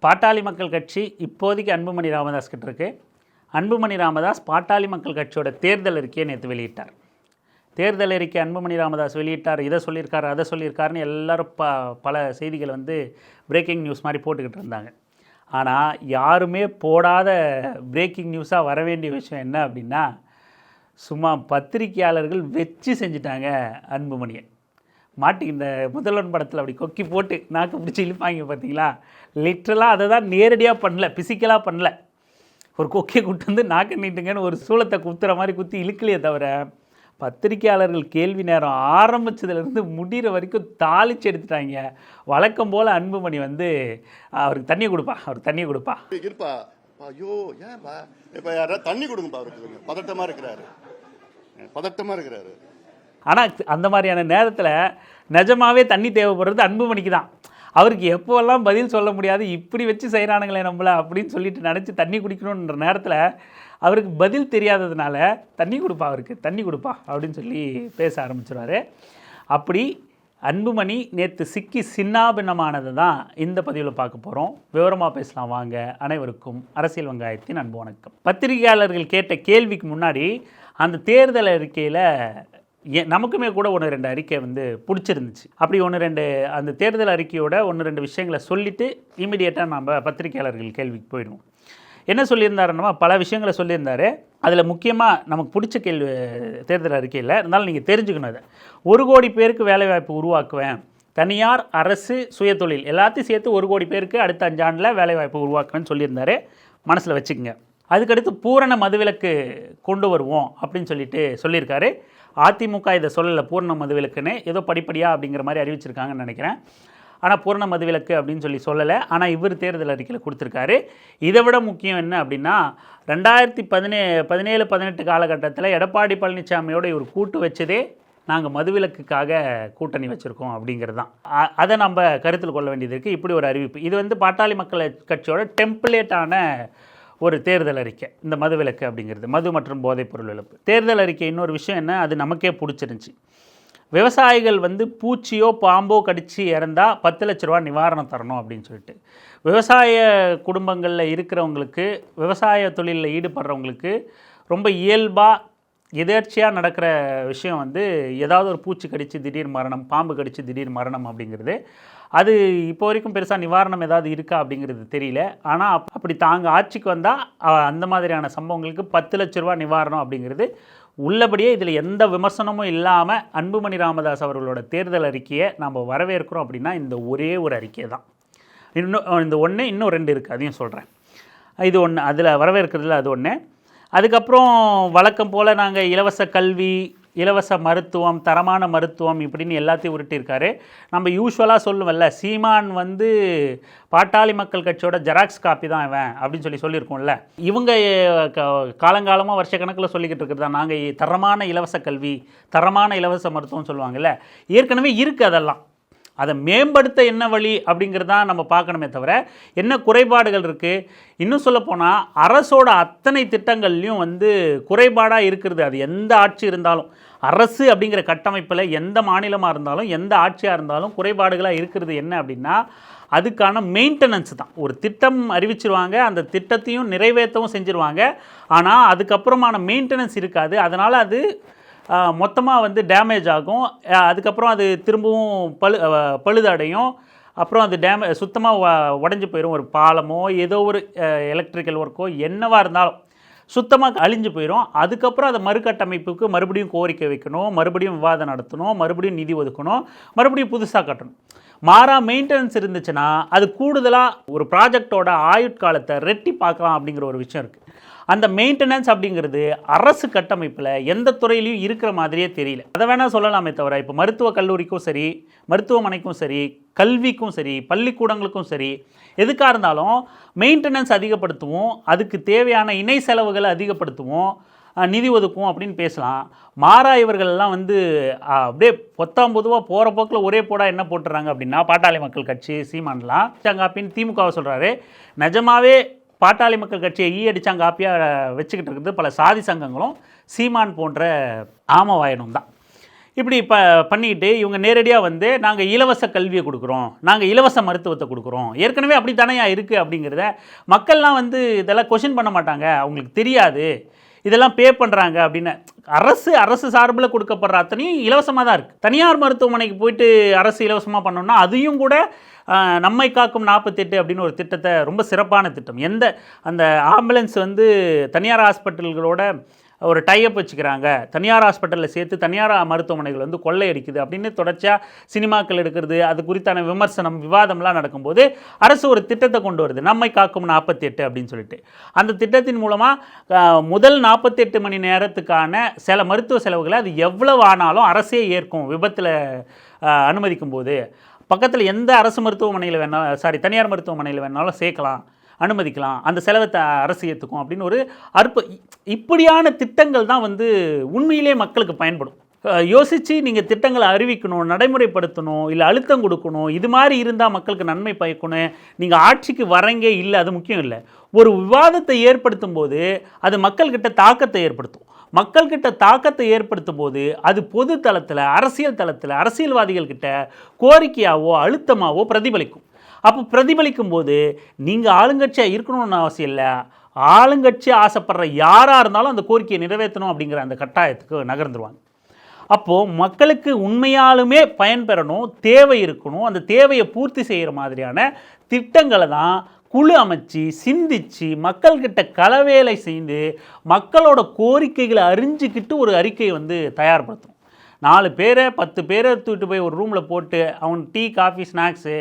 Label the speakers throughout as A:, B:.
A: பாட்டாளி மக்கள் கட்சி இப்போதைக்கு அன்புமணி ராமதாஸ் கிட்ட இருக்கு. அன்புமணி ராமதாஸ் பாட்டாளி மக்கள் கட்சியோட தேர்தல் அறிக்கையை நேற்று வெளியிட்டார். தேர்தல் அறிக்கை அன்புமணி ராமதாஸ் வெளியிட்டார், இதை சொல்லியிருக்காரு அதை சொல்லியிருக்காருன்னு எல்லாரும் பல செய்திகள் பிரேக்கிங் நியூஸ் மாதிரி போட்டுக்கிட்டு இருந்தாங்க. ஆனால் யாருமே போடாத பிரேக்கிங் நியூஸாக வர வேண்டிய விஷயம் என்ன அப்படின்னா, சும்மா பத்திரிகையாளர்கள் வச்சு செஞ்சிட்டாங்க அன்புமணியை. இந்த முதல்வன் படத்தில் அப்படி கொக்கி போட்டு நாக்கு பிடிச்சி இழுப்பாங்க பார்த்தீங்களா, லிட்ரலாக அதை தான் நேரடியாக பண்ணல, ஃபிசிக்கலாக பண்ணல. ஒரு கொக்கியை கூட்டு வந்து நாக்கு நீட்டுங்கன்னு ஒரு சூளத்தை குத்துற மாதிரி குத்தி இழுக்கலையே தவிர, பத்திரிகையாளர்கள் கேள்வி நேரம் ஆரம்பித்ததுலேருந்து முடிகிற வரைக்கும் தாளிச்சு எடுத்துட்டாங்க. வழக்கம் போல் அன்புமணி அவருக்கு தண்ணி கொடுப்பா, அவருக்கு தண்ணி கொடுப்பா
B: இருப்பா, ஐயோ ஏன்பா இப்போ யாராவது தண்ணி கொடுங்கப்பா, அவருக்கு பதட்டமாக இருக்கிறாரு.
A: ஆனால் அந்த மாதிரியான நேரத்தில் நிஜமாகவே தண்ணி தேவைப்படுறது அன்புமணிக்கு தான். அவருக்கு எப்போல்லாம் பதில் சொல்ல முடியாது, இப்படி வச்சு செய்கிறானுங்களே நம்மளை அப்படின்னு சொல்லிட்டு நினச்சி தண்ணி குடிக்கணுன்ற நேரத்தில் அவருக்கு பதில் தெரியாததுனால தண்ணி கொடுப்பா, அவருக்கு தண்ணி கொடுப்பா அப்படின்னு சொல்லி பேச ஆரம்பிச்சிடுவார். அப்படி அன்புமணி நேற்று சிக்கி சின்னாபின்னமானது தான் இந்த பதிவில் பார்க்க போகிறோம். விவரமாக பேசலாம் வாங்க. அனைவருக்கும் அரசியல் வெங்காயத்தின் அன்பு வணக்கம். பத்திரிகையாளர்கள் கேட்ட கேள்விக்கு முன்னாடி அந்த தேர்தல் அறிக்கையில் நமக்குமே கூட 1-2 அறிக்கை பிடிச்சிருந்துச்சு. அப்படி 1-2 அந்த தேர்தல் அறிக்கையோட 1-2 விஷயங்களை சொல்லிவிட்டு இமீடியட்டாக நம்ம பத்திரிகையாளர்கள் கேள்விக்கு போயிடுவோம். என்ன சொல்லியிருந்தாருன்னா, பல விஷயங்களை சொல்லியிருந்தார். அதில் முக்கியமாக நமக்கு பிடிச்ச கேள்வி தேர்தல் அறிக்கையில் இருந்தாலும் நீங்கள் தெரிஞ்சுக்கணும். அதை 1 கோடி பேருக்கு வேலைவாய்ப்பு உருவாக்குவேன், தனியார் அரசு சுயதொழில் எல்லாத்தையும் சேர்த்து 1 கோடி பேருக்கு அடுத்த 5 ஆண்டில் வேலைவாய்ப்பு உருவாக்குவேன்னு சொல்லியிருந்தார். மனசில் வச்சுக்கோங்க. அதுக்கடுத்து பூரண மதுவிலக்கு கொண்டு வருவோம் அப்படின்னு சொல்லியிருக்காரு. அதிமுக இதை சொல்லலை, பூரண மதுவிலக்குன்னு ஏதோ படிப்படியாக அப்படிங்கிற மாதிரி அறிவிச்சிருக்காங்கன்னு நினைக்கிறேன். ஆனால் பூரண மதுவிலக்கு அப்படின்னு சொல்லலை. ஆனால் இவர் தேர்தல் அறிக்கையில் கொடுத்துருக்காரு. இதை விட முக்கியம் என்ன அப்படின்னா, 2017-18 காலகட்டத்தில் எடப்பாடி பழனிசாமியோட இவர் கூட்டு வச்சதே நாங்கள் மதுவிலக்குக்காக கூட்டணி வச்சுருக்கோம் அப்படிங்கிறது தான். அதை நம்ம கருத்தில் கொள்ள வேண்டியது இருக்குது. இப்படி ஒரு அறிவிப்பு, இது பாட்டாளி மக்கள் கட்சியோட டெம்ப்ளேட்டான ஒரு தேர்தல் அறிக்கை. இந்த மதுவிலக்கு அப்படிங்கிறது, மது மற்றும் போதைப்பொருள் இழப்பு தேர்தல் அறிக்கை. இன்னொரு விஷயம் என்ன, அது நமக்கே பிடிச்சிருந்துச்சி. விவசாயிகள் பூச்சியோ பாம்போ கடித்து இறந்தால் 10 லட்ச ரூபா நிவாரணம் தரணும் அப்படின்னு சொல்லிட்டு, விவசாய குடும்பங்களில் இருக்கிறவங்களுக்கு, விவசாய தொழிலில் ஈடுபடுறவங்களுக்கு ரொம்ப இயல்பாக எதேர்ச்சியாக நடக்கிற விஷயம் ஏதாவது ஒரு பூச்சி கடித்து திடீர் மரணம், பாம்பு கடித்து திடீர் மரணம் அப்படிங்கிறது. அது இப்போ வரைக்கும் பெருசாக நிவாரணம் ஏதாவது இருக்கா அப்படிங்கிறது தெரியல. ஆனால் அப்படி தாங்க ஆட்சிக்கு வந்தால் அந்த மாதிரியான சம்பவங்களுக்கு 10 லட்ச ரூபா நிவாரணம் அப்படிங்கிறது உள்ளபடியே. இதில் எந்த விமர்சனமும் இல்லாமல் அன்புமணி ராமதாஸ் அவர்களோட தேர்தல் அறிக்கையை நாம் வரவேற்கிறோம். அப்படின்னா இந்த ஒரே ஒரு அறிக்கை தான். இந்த ஒன்று, இன்னும் 2 இருக்குது, அதையும் சொல்கிறேன். இது ஒன்று, அதில் வரவேற்கிறதுல அது ஒன்று. அதுக்கப்புறம் வழக்கம் போல் நாங்கள் இலவச கல்வி, இலவச மருத்துவம், தரமான மருத்துவம் இப்படின்னு எல்லாத்தையும் உருட்டியிருக்காரு. நம்ம யூஸ்வலாக சொல்லுவல்ல, சீமான் பாட்டாளி மக்கள் கட்சியோட ஜெராக்ஸ் காப்பி தான் இவன் அப்படின்னு சொல்லியிருக்கோம்ல. இவங்க காலங்காலமாக வருஷக்கணக்கில் சொல்லிக்கிட்டு இருக்கிறது தான், நாங்கள் தரமான இலவச கல்வி, தரமான இலவச மருத்துவம் சொல்லுவாங்கள்ல. ஏற்கனவே இருக்குது அதெல்லாம். அதை மேம்படுத்த என்ன வழி அப்படிங்கிறது தான் நம்ம பார்க்கணுமே தவிர, என்ன குறைபாடுகள் இருக்குது. இன்னும் சொல்லப்போனால் அரசோட அத்தனை திட்டங்கள்லையும் குறைபாடாக இருக்கிறது. அது எந்த ஆட்சி இருந்தாலும், அரசு அப்படிங்கிற கட்டமைப்பில் எந்த மாநிலமாக இருந்தாலும், எந்த ஆட்சியாக இருந்தாலும் குறைபாடுகளாக இருக்கிறது என்ன அப்படின்னா, அதுக்கான மெயின்டெனன்ஸ் தான். ஒரு திட்டம் அறிவிச்சிருவாங்க, அந்த திட்டத்தையும் நிறைவேற்றவும் செஞ்சுருவாங்க. ஆனால் அதுக்கப்புறமான மெயின்டெனன்ஸ் இருக்காது. அதனால் அது மொத்தமாக டேமேஜ் ஆகும். அதுக்கப்புறம் அது திரும்பவும் பழுதடையும். அப்புறம் அது சுத்தமாக உடஞ்சி போயிடும். ஒரு பாலமோ ஏதோ ஒரு எலக்ட்ரிக்கல் ஒர்க்கோ என்னவாக இருந்தாலும் சுத்தமாக அழிஞ்சு போயிடும். அதுக்கப்புறம் அதை மறுகட்டமைப்புக்கு மறுபடியும் கோரிக்கை வைக்கணும், மறுபடியும் விவாதம் நடத்தணும், மறுபடியும் நிதி ஒதுக்கணும், மறுபடியும் புதுசாக கட்டணும். மாறா மெயின்டெனன்ஸ் இருந்துச்சுன்னா அது கூடுதலாக ஒரு ப்ராஜெக்டோட ஆயுட்காலத்தை ரெட்டி பார்க்கலாம் அப்படிங்கிற ஒரு விஷயம் இருக்குது. அந்த மெயின்டெனன்ஸ் அப்படிங்கிறது அரசு கட்டமைப்பில் எந்த துறையிலையும் இருக்கிற மாதிரியே தெரியல. அதை வேணால் சொல்லலாமே தவிர, இப்போ மருத்துவக் கல்லூரிக்கும் சரி, மருத்துவமனைக்கும் சரி, கல்விக்கும் சரி, பள்ளிக்கூடங்களுக்கும் சரி, எதுக்காக இருந்தாலும் மெயின்டெனன்ஸ் அதிகப்படுத்துவோம், அதுக்கு தேவையான இணை செலவுகளை அதிகப்படுத்துவோம், நிதி ஒதுக்குவோம் அப்படின்னு பேசலாம். மாறா இவர்கள்லாம் அப்படியே பொதுவாக போகிற போக்கில் ஒரே போடா என்ன போட்டுறாங்க அப்படின்னா, பாட்டாளி மக்கள் கட்சி சீமான்லாம் அடிச்சாங்காப்பின்னு திமுகவை சொல்கிறாரு. நிஜமாவே பாட்டாளி மக்கள் கட்சியை அடிச்சாங்காப்பியாக வச்சுக்கிட்டு இருக்குது பல சாதி சங்கங்களும் சீமான் போன்ற ஆமவாயனும் தான். இப்படி பண்ணிக்கிட்டு இவங்க நேரடியாக வந்து நாங்கள் இலவச கல்வியை கொடுக்குறோம், நாங்கள் இலவச மருத்துவத்தை கொடுக்குறோம், ஏற்கனவே அப்படி தானே இருக்குது அப்படிங்கிறத மக்கள்லாம் வந்து இதெல்லாம் கொஷின் பண்ண மாட்டாங்க, அவங்களுக்கு தெரியாது, இதெல்லாம் பே பண்ணுறாங்க அப்படின்னு. அரசு சார்பில் கொடுக்கப்படுற அத்தனையும் இலவசமாக தான் இருக்குது. தனியார் மருத்துவமனைக்கு போயிட்டு அரசு இலவசமாக பண்ணோம்னா அதையும் கூட நம்மை காக்கும் 48 அப்படின்னு ஒரு திட்டத்தை, ரொம்ப சிறப்பான திட்டம். அந்த ஆம்புலன்ஸ் வந்து தனியார் ஹாஸ்பிட்டல்களோட ஒரு டைப் வச்சுக்கிறாங்க, தனியார் ஹாஸ்பிட்டலில் சேர்த்து தனியார் மருத்துவமனைகள் வந்து கொள்ளையடிக்குது அப்படின்னு தொடர்ச்சியாக சினிமாக்கள் எடுக்கிறது, அது குறித்தான விமர்சனம் விவாதம்லாம் நடக்கும்போது அரசு ஒரு திட்டத்தை கொண்டு வருது, நம்மை காக்கும் 48 அப்படின்னு சொல்லிட்டு. அந்த திட்டத்தின் மூலமாக முதல் 48 மணி நேரத்துக்கான சில மருத்துவ செலவுகளை அது எவ்வளவு ஆனாலும் அரசே ஏற்கும். விபத்தில் அனுமதிக்கும் போது பக்கத்தில் எந்த அரசு மருத்துவமனையில் வேணாலும் தனியார் மருத்துவமனையில் வேணாலும் சேர்க்கலாம், அனுமதிக்கலாம், அந்த செலவத்தை அரசு ஏற்றுக்கும் அப்படின்னு ஒரு இப்படியான திட்டங்கள் தான் வந்து உண்மையிலே மக்களுக்கு பயன்படும். யோசித்து நீங்கள் திட்டங்களை அறிவிக்கணும், நடைமுறைப்படுத்தணும், இல்லை அழுத்தம் கொடுக்கணும். இது மாதிரி இருந்தால் மக்களுக்கு நன்மை பயக்கணும். நீங்கள் ஆட்சிக்கு வரங்க இல்லை, அது முக்கியம் இல்லை. ஒரு விவாதத்தை ஏற்படுத்தும் போது அது மக்கள்கிட்ட தாக்கத்தை ஏற்படுத்தும். மக்கள்கிட்ட தாக்கத்தை ஏற்படுத்தும் போது அது பொது தளத்தில், அரசியல் தளத்தில், அரசியல்வாதிகள்கிட்ட கோரிக்கையாவோ அழுத்தமாகவோ பிரதிபலிக்கும். அப்போ பிரதிபலிக்கும் போது நீங்கள் ஆளுங்கட்சியாக இருக்கணும்னு அவசியம் இல்லை, ஆளுங்கட்சி ஆசைப்படுற யாராக இருந்தாலும் அந்த கோரிக்கையை நிறைவேற்றணும் அப்படிங்கிற அந்த கட்டாயத்துக்கு நகர்ந்துருவாங்க. அப்போது மக்களுக்கு உண்மையாலுமே பயன்பெறணும், தேவை இருக்கணும், அந்த தேவையை பூர்த்தி செய்கிற மாதிரியான திட்டங்களை தான் குழு அமைச்சு சிந்திச்சு மக்கள்கிட்ட களவேலை செய்து மக்களோட கோரிக்கைகளை அறிஞ்சிக்கிட்டு ஒரு அறிக்கையை வந்து தயார்படுத்தணும். 4 பேரை 10 பேரை தூக்கிட்டு போய் ஒரு ரூமில் போட்டு அவன் டீ காஃபி ஸ்நாக்ஸு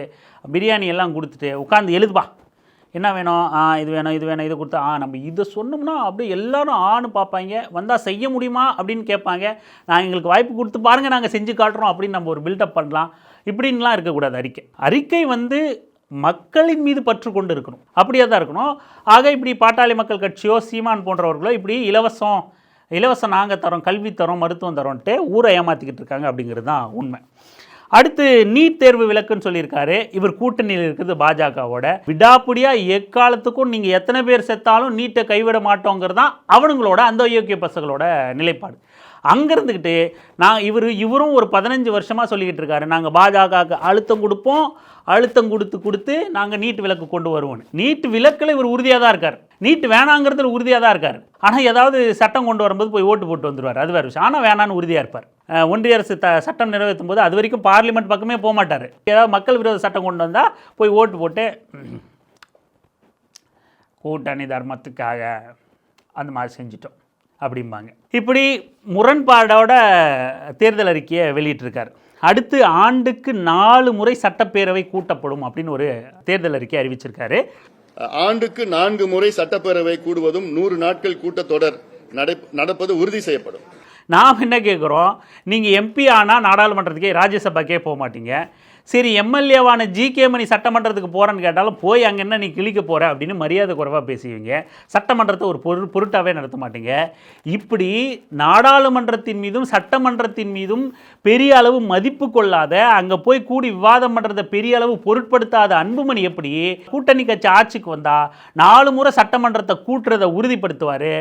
A: பிரியாணி எல்லாம் கொடுத்துட்டு உட்காந்து எழுதுப்பா, என்ன வேணும், இது வேணும் இது வேணும், இதை கொடுத்தா நம்ம இதை சொன்னோம்னா அப்படியே எல்லோரும் ஆன்னு பார்ப்பாங்க, வந்தால் செய்ய முடியுமா அப்படின்னு கேட்பாங்க, எங்களுக்கு வாய்ப்பு கொடுத்து பாருங்கள் நாங்கள் செஞ்சு காட்டுறோம் அப்படின்னு நம்ம ஒரு பில்டப் பண்ணலாம். இப்படின்லாம் இருக்கக்கூடாது. அறிக்கை வந்து மக்களின் மீது பற்று கொண்டு இருக்கணும், அப்படியே தான் இருக்கணும். ஆக இப்படி பாட்டாளி மக்கள் கட்சியோ சீமான் போன்றவர்களோ இப்படி இலவசம் நாங்கள் தரோம், கல்வி தரோம், மருத்துவம் தரோன்ட்டு ஊரை ஏமாற்றிக்கிட்டு இருக்காங்க அப்படிங்கிறது தான் உண்மை. அடுத்து நீட் தேர்வு விலக்குன்னு சொல்லியிருக்காரு. இவர் கூட்டணியில் இருக்கிறது பாஜகவோட. விடாப்பிடியாக எக்காலத்துக்கும் நீங்கள் எத்தனை பேர் செத்தாலும் நீட்டை கைவிட மாட்டோங்கிறது தான் அவனுங்களோட அந்த அயோக்கிய பசங்களோட நிலைப்பாடு. அங்கே இருந்துக்கிட்டு இவரும் ஒரு 15 வருஷமாக சொல்லிக்கிட்டு இருக்காரு, நாங்கள் பாஜகவுக்கு அழுத்தம் கொடுத்து நாங்கள் நீட் விலக்கு கொண்டு வருவோன்னு. நீட் விலக்கில் இவர் உறுதியாக தான் இருக்கார், நீட் வேணாங்கிறதுல உறுதியாக தான் இருக்கார். ஆனால் ஏதாவது சட்டம் கொண்டு வரும்போது போய் ஓட்டு போட்டு வந்துடுவார், அது வேறு விஷயம். ஆனால் வேணான்னு உறுதியாக இருப்பார். ஒன்றிய அரசு சட்டம் நிறைவேற்றும் போது அது வரைக்கும் பார்லிமெண்ட் பக்கமே போக மாட்டார். ஏதாவது மக்கள் விரோத சட்டம் கொண்டு வந்தால் போய் ஓட்டு போட்டு கூட்டணி தர்மத்துக்காக அந்த மாதிரி செஞ்சிட்டோம் அப்படிம்பாங்க. இப்படி முரண்பாடோட தேர்தல் அறிக்கையை வெளியிட்டிருக்கார். அடுத்து ஆண்டுக்கு 4 முறை சட்டப்பேரவை கூட்டப்படும் அப்படின்னு ஒரு தேர்தல் அறிக்கை அறிவிச்சிருக்காரு.
B: ஆண்டுக்கு 4 முறை சட்டப்பேரவை கூடுவதும் 100 நாட்கள் கூட்டத்தொடர் நடப்பது உறுதி செய்யப்படும்.
A: நாம் என்ன கேட்குறோம், நீங்கள் எம்பி ஆனால் நாடாளுமன்றத்துக்கே ராஜ்யசபாக்கே போக மாட்டீங்க. சரி, எம்எல்ஏவான ஜிகே மணி சட்டமன்றத்துக்கு போகிறேன்னு கேட்டாலும் போய் அங்கே என்ன நீ கிழிக்க போகிற அப்படின்னு மரியாதை குறைவாக பேசுவீங்க. சட்டமன்றத்தை ஒரு பொருட்டாகவே நடத்த மாட்டீங்க. இப்படி நாடாளுமன்றத்தின் மீதும் சட்டமன்றத்தின் மீதும் பெரிய அளவு மதிப்பு கொள்ளாத, அங்கே போய் கூடி விவாதம் பண்ணுறதை பெரிய அளவு பொருட்படுத்தாத அன்புமணி எப்படி கூட்டணி கட்சி ஆட்சிக்கு வந்தால் 4 முறை சட்டமன்றத்தை கூட்டுறதை உறுதிப்படுத்துவார்,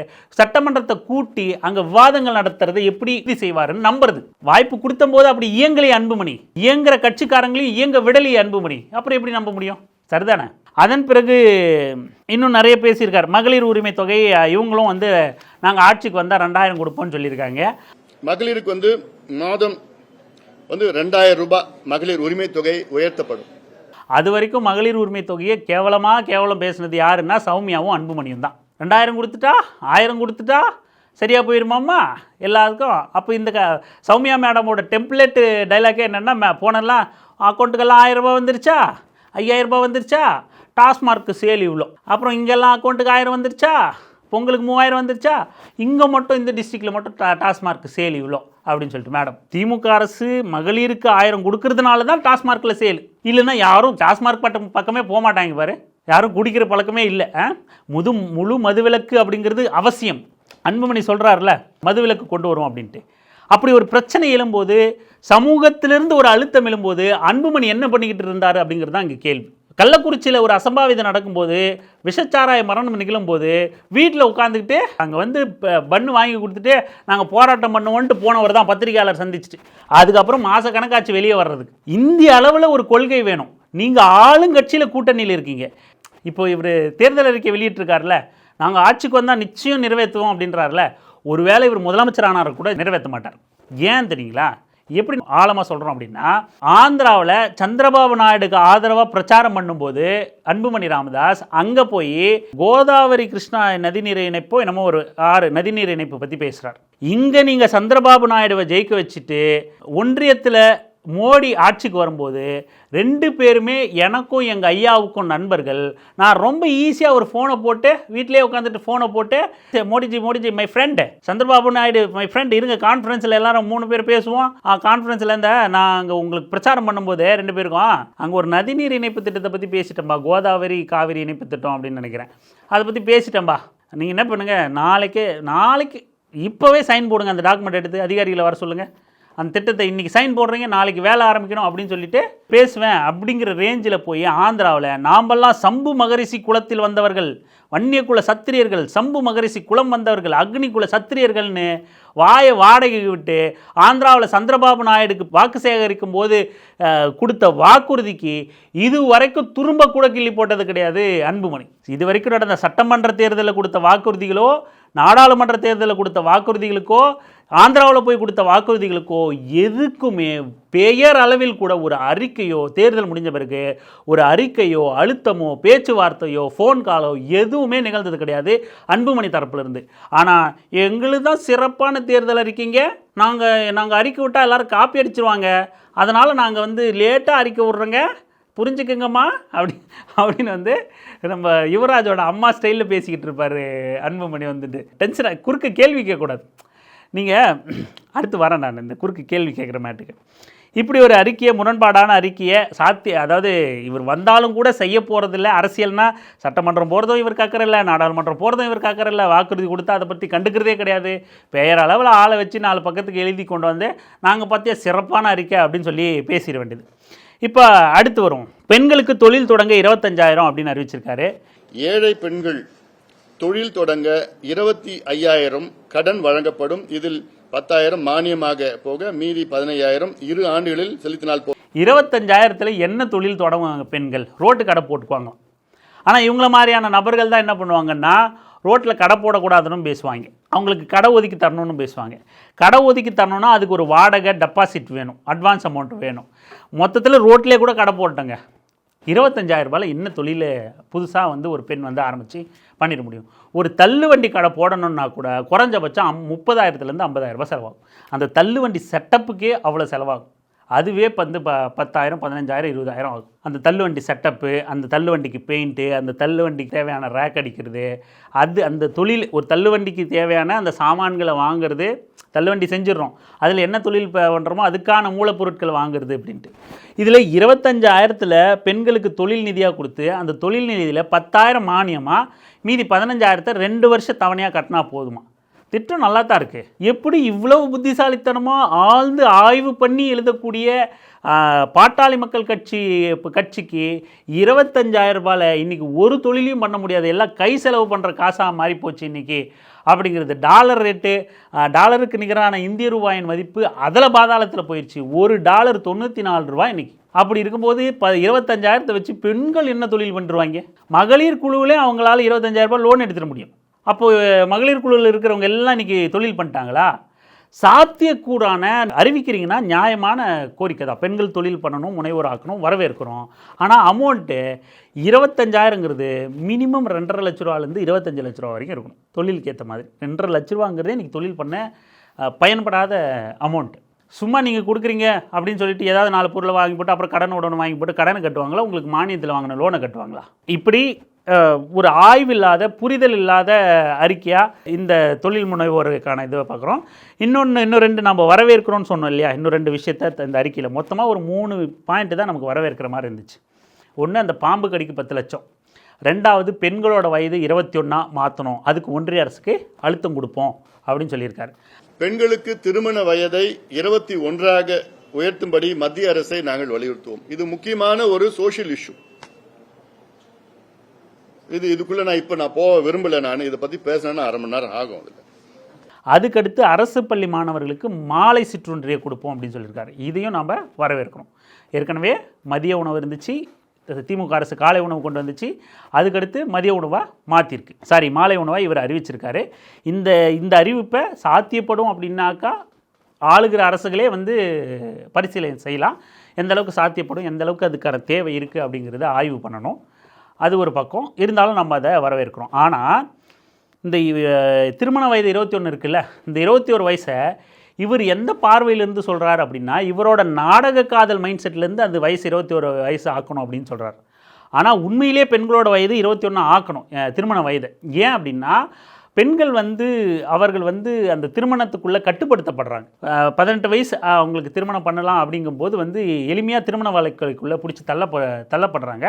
A: சட்டமன்றத்தை கூட்டி அங்கே விவாதங்கள் நடத்துறதை எப்படி உறுதி செய்வாருன்னு நம்புறது. வாய்ப்பு கொடுத்த போது அப்படி இயங்கலையே அன்புமணி, இயங்குற கட்சிக்காரங்க இயங்க விடலையே அன்புமணி, அப்புறம் எப்படி நம்ப முடியும்? சரிதானே? அதன் பிறகு இன்னும் நிறைய பேசியிருக்கார். மகளிர் உரிமை தொகை இவங்களும் வந்து நாங்கள் ஆட்சிக்கு வந்தால் 2000 கொடுப்போம்னு சொல்லியிருக்காங்க.
B: மகளிருக்கு வந்து மாதம் வந்து 2000 ரூபாய் மகளிர் உரிமை தொகை உயர்த்தப்படும்.
A: அது வரைக்கும் மகளிர் உரிமை தொகையை கேவலம் பேசுனது யாருன்னா சௌமியாவும் அன்புமணியும் தான். 2000 கொடுத்துட்டா 1000 கொடுத்துட்டா சரியாக போயிருமாம்மா எல்லாருக்கும். அப்போ இந்த சௌமியா மேடமோட டெம்ப்ளேட்டு டைலாக்கே என்னென்னா, போனெல்லாம் அக்கௌண்ட்டுக்கெல்லாம் 1000 ரூபாய் வந்துருச்சா, 5000 ரூபாய் வந்துருச்சா, டாஸ்மார்க்கு சேல் இவ்வளோ, அப்புறம் இங்கெல்லாம் அக்கௌண்ட்டுக்கு 1000 வந்துருச்சா, பொங்கலுக்கு 3000 வந்துருச்சா, இங்கே மட்டும் இந்த டிஸ்ட்ரிக்டில் மட்டும் டாஸ்மார்க்கு சேல் இவ்வளோ அப்படின்னு சொல்லிட்டு. மேடம், திமுக அரசு மகளிருக்கு 1000 கொடுக்கறதுனால தான் டாஸ்மார்க்கில் சேல், இல்லைன்னா யாரும் டாஸ்மார்க் பக்கமே போக மாட்டாங்க பாரு, யாரும் குடிக்கிற பழக்கமே இல்லை. முழு மதுவிலக்கு அப்படிங்கிறது அவசியம். அன்புமணி சொல்கிறார்ல, மதுவிலக்கு கொண்டு வரும் அப்படின்ட்டு. அப்படி ஒரு பிரச்சனை எழும்போது, சமூகத்திலிருந்து ஒரு அழுத்தம் எழும்போது அன்புமணி என்ன பண்ணிக்கிட்டு இருந்தார் அப்படிங்கிறது தான் இங்கே கேள்வி. கள்ளக்குறிச்சியில் ஒரு அசம்பாவிதம் நடக்கும்போது, விஷச்சாராய மரணம் நிகழும்போது வீட்டில் உட்காந்துக்கிட்டு அங்கே வந்து பண்ணு வாங்கி கொடுத்துட்டு நாங்கள் போராட்டம் பண்ணுவோன்ட்டு போனவர் தான் பத்திரிகையாளர் சந்திச்சுட்டு, அதுக்கப்புறம் மாத கணக்காச்சு வெளியே வர்றதுக்கு. இந்திய அளவில் ஒரு கொள்கை வேணும். நீங்கள் ஆளுங்கட்சியில் கூட்டணியில் இருக்கீங்க. இப்போ இவர் தேர்தல் அறிக்கை வெளியிட்டிருக்காருல, நாங்கள் ஆட்சிக்கு வந்தால் நிச்சயம் நிறைவேற்றுவோம் அப்படின்றாருல, ஒருவேளை இவர் முதலமைச்சர் ஆனார் கூட நிறைவேற்ற மாட்டார். ஏன் தெரியுங்களா? எப்படி ஆழமாக சொல்கிறோம் அப்படின்னா, ஆந்திராவில் சந்திரபாபு நாயுடுக்கு ஆதரவாக பிரச்சாரம் பண்ணும்போது அன்புமணி ராமதாஸ் அங்கே போய் கோதாவரி கிருஷ்ணா நதிநீர் இணைப்போ என்னமோ ஒரு 6 நதிநீர் இணைப்பு பற்றி பேசுகிறார். இங்கே நீங்கள் சந்திரபாபு நாயுடுவை ஜெயிக்க வச்சுட்டு ஒன்றியத்தில் மோடி ஆட்சிக்கு வரும்போது 2 பேருமே எனக்கும் எங்கள் ஐயாவுக்கும் நண்பர்கள். நான் ரொம்ப ஈஸியாக ஒரு ஃபோனை போட்டு வீட்டிலே உட்காந்துட்டு ஃபோனை போட்டு, Modiji my friend Chandrababu Naidu my friend, இருங்க கான்ஃபரன்ஸில் எல்லாரும் 3 பேர் பேசுவோம். கான்ஃபரன்ஸில் நான் அங்கே உங்களுக்கு பிரச்சாரம் பண்ணும்போது 2 பேருக்கும் அங்கே ஒரு நதிநீர் இணைப்பு திட்டத்தை பற்றி பேசிட்டேன்பா, கோதாவரி காவிரி இணைப்பு திட்டம் அப்படின்னு நினைக்கிறேன், அதை பற்றி பேசிட்டேன்பா. நீங்கள் என்ன பண்ணுங்கள், நாளைக்கு இப்போவே சைன் போடுங்க, அந்த டாக்குமெண்ட் எடுத்து அதிகாரிகளை வர சொல்லுங்கள், அந்த திட்டத்தை இன்றைக்கி சைன் போடுறீங்க, நாளைக்கு வேலை ஆரம்பிக்கணும் அப்படின்னு சொல்லிட்டு பேசுவேன் அப்படிங்கிற ரேஞ்சில் போய் ஆந்திராவில் நாம்பெல்லாம் சம்பு மகரிஷி குலத்தில் வந்தவர்கள், வன்னியகுல சத்திரியர்கள், சம்பு மகரிஷி குலம் வந்தவர்கள், அக்னிகுல சத்திரியர்கள்னு வாயை வாடகைக்கு விட்டு ஆந்திராவில் சந்திரபாபு நாயுடுக்கு வாக்கு சேகரிக்கும் போது கொடுத்த வாக்குறுதிக்கு இது வரைக்கும் துரும்ப கூட கிள்ளி போட்டது கிடையாது அன்புமணி. இது வரைக்கும் நடந்த சட்டமன்ற தேர்தலில் கொடுத்த வாக்குறுதிகளோ, நாடாளுமன்ற தேர்தலில் கொடுத்த வாக்குறுதிகளுக்கோ, ஆந்திராவில் போய் கொடுத்த வாக்குறுதிகளுக்கோ எதுக்குமே பெயர் அளவில் கூட ஒரு அறிக்கையோ, தேர்தல் முடிஞ்ச பிறகு ஒரு அறிக்கையோ, அழுத்தமோ, பேச்சுவார்த்தையோ, ஃபோன் காலோ எதுவுமே நிகழ்ந்தது கிடையாது அன்புமணி தரப்புலேருந்து. ஆனால் எங்களுக்கு தான் சிறப்பான தேர்தல் அறிக்கைங்க, நாங்கள் அறிக்கை விட்டால் எல்லோரும் காப்பி அடிச்சிருவாங்க, அதனால் நாங்கள் வந்து லேட்டாக அறிக்கை விட்றோங்க, புரிஞ்சுக்குங்கம்மா அப்படின்னு வந்து நம்ம யுவராஜோட அம்மா ஸ்டைலில் பேசிக்கிட்டு இருப்பார் அன்புமணி. வந்துட்டு டென்ஷனாக குறுக்க கேள்வி கேட்கக்கூடாது. நீங்கள் அடுத்து வரேன் நான் இந்த குறுக்கு கேள்வி கேட்குற மேட்டுக்கு. இப்படி ஒரு அறிக்கையை, முரண்பாடான அறிக்கையை அதாவது இவர் வந்தாலும் கூட செய்ய போகிறதில்ல. அரசியல்னா சட்டமன்றம் போகிறதும் இவர் காக்கறில்ல, நாடாளுமன்றம் போகிறதும் இவர் காக்கறில்ல, வாக்குறுதி கொடுத்தா அதை பற்றி கண்டுக்கிறதே கிடையாது. பெயர் அளவில் ஆளை வச்சு 4 பக்கத்துக்கு எழுதி கொண்டு வந்து நாங்கள் பார்த்தியா சிறப்பான அறிக்கை அப்படின்னு சொல்லி பேசிட வேண்டியது. இப்போ அடுத்து வரும், பெண்களுக்கு தொழில் தொடங்க 25,000 அப்படின்னு அறிவிச்சிருக்காரு.
B: ஏழை பெண்கள் தொழில் தொடங்க 25,000 கடன் வழங்கப்படும். இதில் 10,000 மானியமாக போக மீதி 15,000 2 ஆண்டுகளில் செலுத்தினால்
A: 25,000த்தில் என்ன தொழில் தொடங்குவாங்க பெண்கள்? ரோட்டு கடை போட்டுக்குவாங்க. ஆனால் இவங்கள மாதிரியான நபர்கள் தான் என்ன பண்ணுவாங்கன்னா, ரோட்டில் கடை போடக்கூடாதுன்னு பேசுவாங்க, அவங்களுக்கு கடை ஒதுக்கி தரணும்னு பேசுவாங்க. கடை ஒதுக்கி தரணுன்னா அதுக்கு ஒரு வாடகை, டெபாசிட் வேணும், அட்வான்ஸ் அமௌண்ட் வேணும். மொத்தத்தில் ரோட்லேயே கூட கடை போட்டங்க. 25,000 ரூபாயில் என்ன தொழில் புதுசாக வந்து ஒரு பெண் வந்து ஆரம்பித்து பண்ணிட முடியும்? ஒரு தள்ளுவண்டி கடை போடணுன்னா கூட குறைஞ்சபட்சம் 30,000லேருந்து 50,000 ரூபாய் செலவாகும். அந்த தள்ளுவண்டி செட்டப்புக்கே அவ்வளோ செலவாகும். அதுவே வந்து 10,000, 15,000, 20,000 ஆகும். அந்த தள்ளுவண்டி செட்டப்பு, அந்த தள்ளுவண்டிக்கு பெயிண்ட்டு, அந்த தள்ளுவண்டிக்கு தேவையான ரேக் அடிக்கிறது, அந்த தொழில், ஒரு தள்ளுவண்டிக்கு தேவையான அந்த சாமான்களை வாங்குறது, தள்ளுவண்டி செஞ்சிடறோம், அதில் என்ன தொழில் பண்ணுறோமோ அதுக்கான மூலப்பொருட்கள் வாங்குறது அப்படின்ட்டு. இதில் 25,000த்தில் பெண்களுக்கு தொழில் நிதியாக கொடுத்து, அந்த தொழில் நிதியில் 10,000 மானியமாக, மீதி 15,000 2 வருஷம் தவணையாக கட்டினா போதுமா? திட்டம் நல்லா தான் இருக்குது. எப்படி இவ்வளவு புத்திசாலித்தனமாக ஆழ்ந்து ஆய்வு பண்ணி எழுதக்கூடிய பாட்டாளி மக்கள் கட்சிக்கு 25,000 ரூபாயில் இன்றைக்கி ஒரு தொழிலையும் பண்ண முடியாது, எல்லாம் கை செலவு பண்ணுற காசாக மாறி போச்சு இன்றைக்கி அப்படிங்கிறது. டாலர் ரேட்டு, டாலருக்கு நிகரான இந்திய ரூபாயின் மதிப்பு அதில் பாதாளத்தில் போயிடுச்சு. ஒரு டாலர் 94 ரூபாய் இன்றைக்கி. அப்படி இருக்கும்போது 25,000 வச்சு பெண்கள் என்ன தொழில் பண்ணுருவாங்க? மகளிர் குழுவிலே அவங்களால 25,000 ரூபாய் லோன் எடுத்துட முடியும். அப்போது மகளிர் குழுவில் இருக்கிறவங்க எல்லாம் இன்றைக்கி தொழில் பண்ணிட்டாங்களா? சாத்தியக்கூறான அறிவிக்கிறீங்கன்னா நியாயமான கோரிக்கை தான், பெண்கள் தொழில் பண்ணணும், முனைவோர் ஆக்கணும், வரவேற்கிறோம். ஆனால் அமௌண்ட்டு 25,000ங்கிறது மினிமம் 2.5 லட்ச ரூபாலேருந்து 25 லட்ச ரூபா வரைக்கும் இருக்கணும் தொழிலுக்கு ஏற்ற மாதிரி. 2.5 லட்ச ரூபாங்கிறதே இன்றைக்கி தொழில் பண்ண பயன்படாத அமௌண்ட்டு. சும்மா நீங்கள் கொடுக்குறீங்க அப்படின்னு சொல்லிட்டு ஏதாவது 4 பொருளை வாங்கி போட்டு அப்புறம் கடன் உடனே வாங்கி போட்டு கடனை கட்டுவாங்களா? உங்களுக்கு மானியத்தில் வாங்கின லோனை கட்டுவாங்களா? இப்படி ஒரு ஆய்வில்லாத, புரிதல் இல்லாத அறிக்கையாக இந்த தொழில் முனைவோருக்கான இதை பார்க்குறோம். இன்னும் 2 நம்ம வரவேற்கிறோன்னு சொன்னோம் இல்லையா? இன்னும் 2 விஷயத்த இந்த அறிக்கையில் மொத்தமாக ஒரு 3 பாயிண்ட்டு தான் நமக்கு வரவேற்கிற மாதிரி இருந்துச்சு. ஒன்று, அந்த பாம்பு கடிக்கு 10 லட்சம். 2வது, பெண்களோட வயது 21 மாற்றணும், அதுக்கு ஒன்றிய அரசுக்கு அழுத்தம் கொடுப்போம் அப்படின்னு சொல்லியிருக்காரு.
B: பெண்களுக்கு திருமண வயதை 21ஆக உயர்த்தும்படி மத்திய அரசை நாங்கள் வலியுறுத்துவோம். இது முக்கியமான ஒரு சோஷியல் இஷ்யூ. இதுக்குள்ள நான் போக விரும்பல. நான் இதை பத்தி பேசினேன்னா 1/2 மணி நேரம் ஆகும். அதுல
A: அதுக்கடுத்து அரசு பள்ளி மாணவர்களுக்கு மாலை சிற்றுண்டியை கொடுப்போம் அப்படின்னு சொல்லியிருக்காரு. இதையும் நாம் வரவேற்கிறோம். ஏற்கனவே மதிய உணவு இருந்துச்சு, திமுக அரசு காலை உணவு கொண்டு வந்துச்சு, அதுக்கடுத்து மதிய உணவாக மாலை உணவாக இவர் அறிவிச்சிருக்காரு. இந்த அறிவிப்பை சாத்தியப்படும் அப்படின்னாக்கா ஆளுகிற அரசுகளே பரிசீலனை செய்யலாம். எந்த அளவுக்கு சாத்தியப்படும், எந்த அளவுக்கு அதுக்கான தேவை இருக்குது அப்படிங்கிறத ஆய்வு பண்ணணும். அது ஒரு பக்கம் இருந்தாலும் நம்ம அதை வரவேற்கிறோம். ஆனால் இந்த திருமண வயது 21 இருக்குல்ல, இந்த 21 வயசை இவர் எந்த பார்வையிலேருந்து சொல்கிறார் அப்படின்னா, இவரோட நாடக காதல் மைண்ட் செட்லேருந்து அந்த வயசு 21 வயசு ஆக்கணும் அப்படின்னு சொல்கிறார். ஆனால் உண்மையிலே பெண்களோட வயது 21 ஆக்கணும், திருமண வயது. ஏன் அப்படின்னா பெண்கள் அவர்கள் அந்த திருமணத்துக்குள்ளே கட்டுப்படுத்தப்படுறாங்க. 18 வயசு அவங்களுக்கு திருமணம் பண்ணலாம் அப்படிங்கும்போது எளிமையாக திருமண வாழ்க்கைக்குள்ளே பிடிச்சி தள்ளப்படுறாங்க.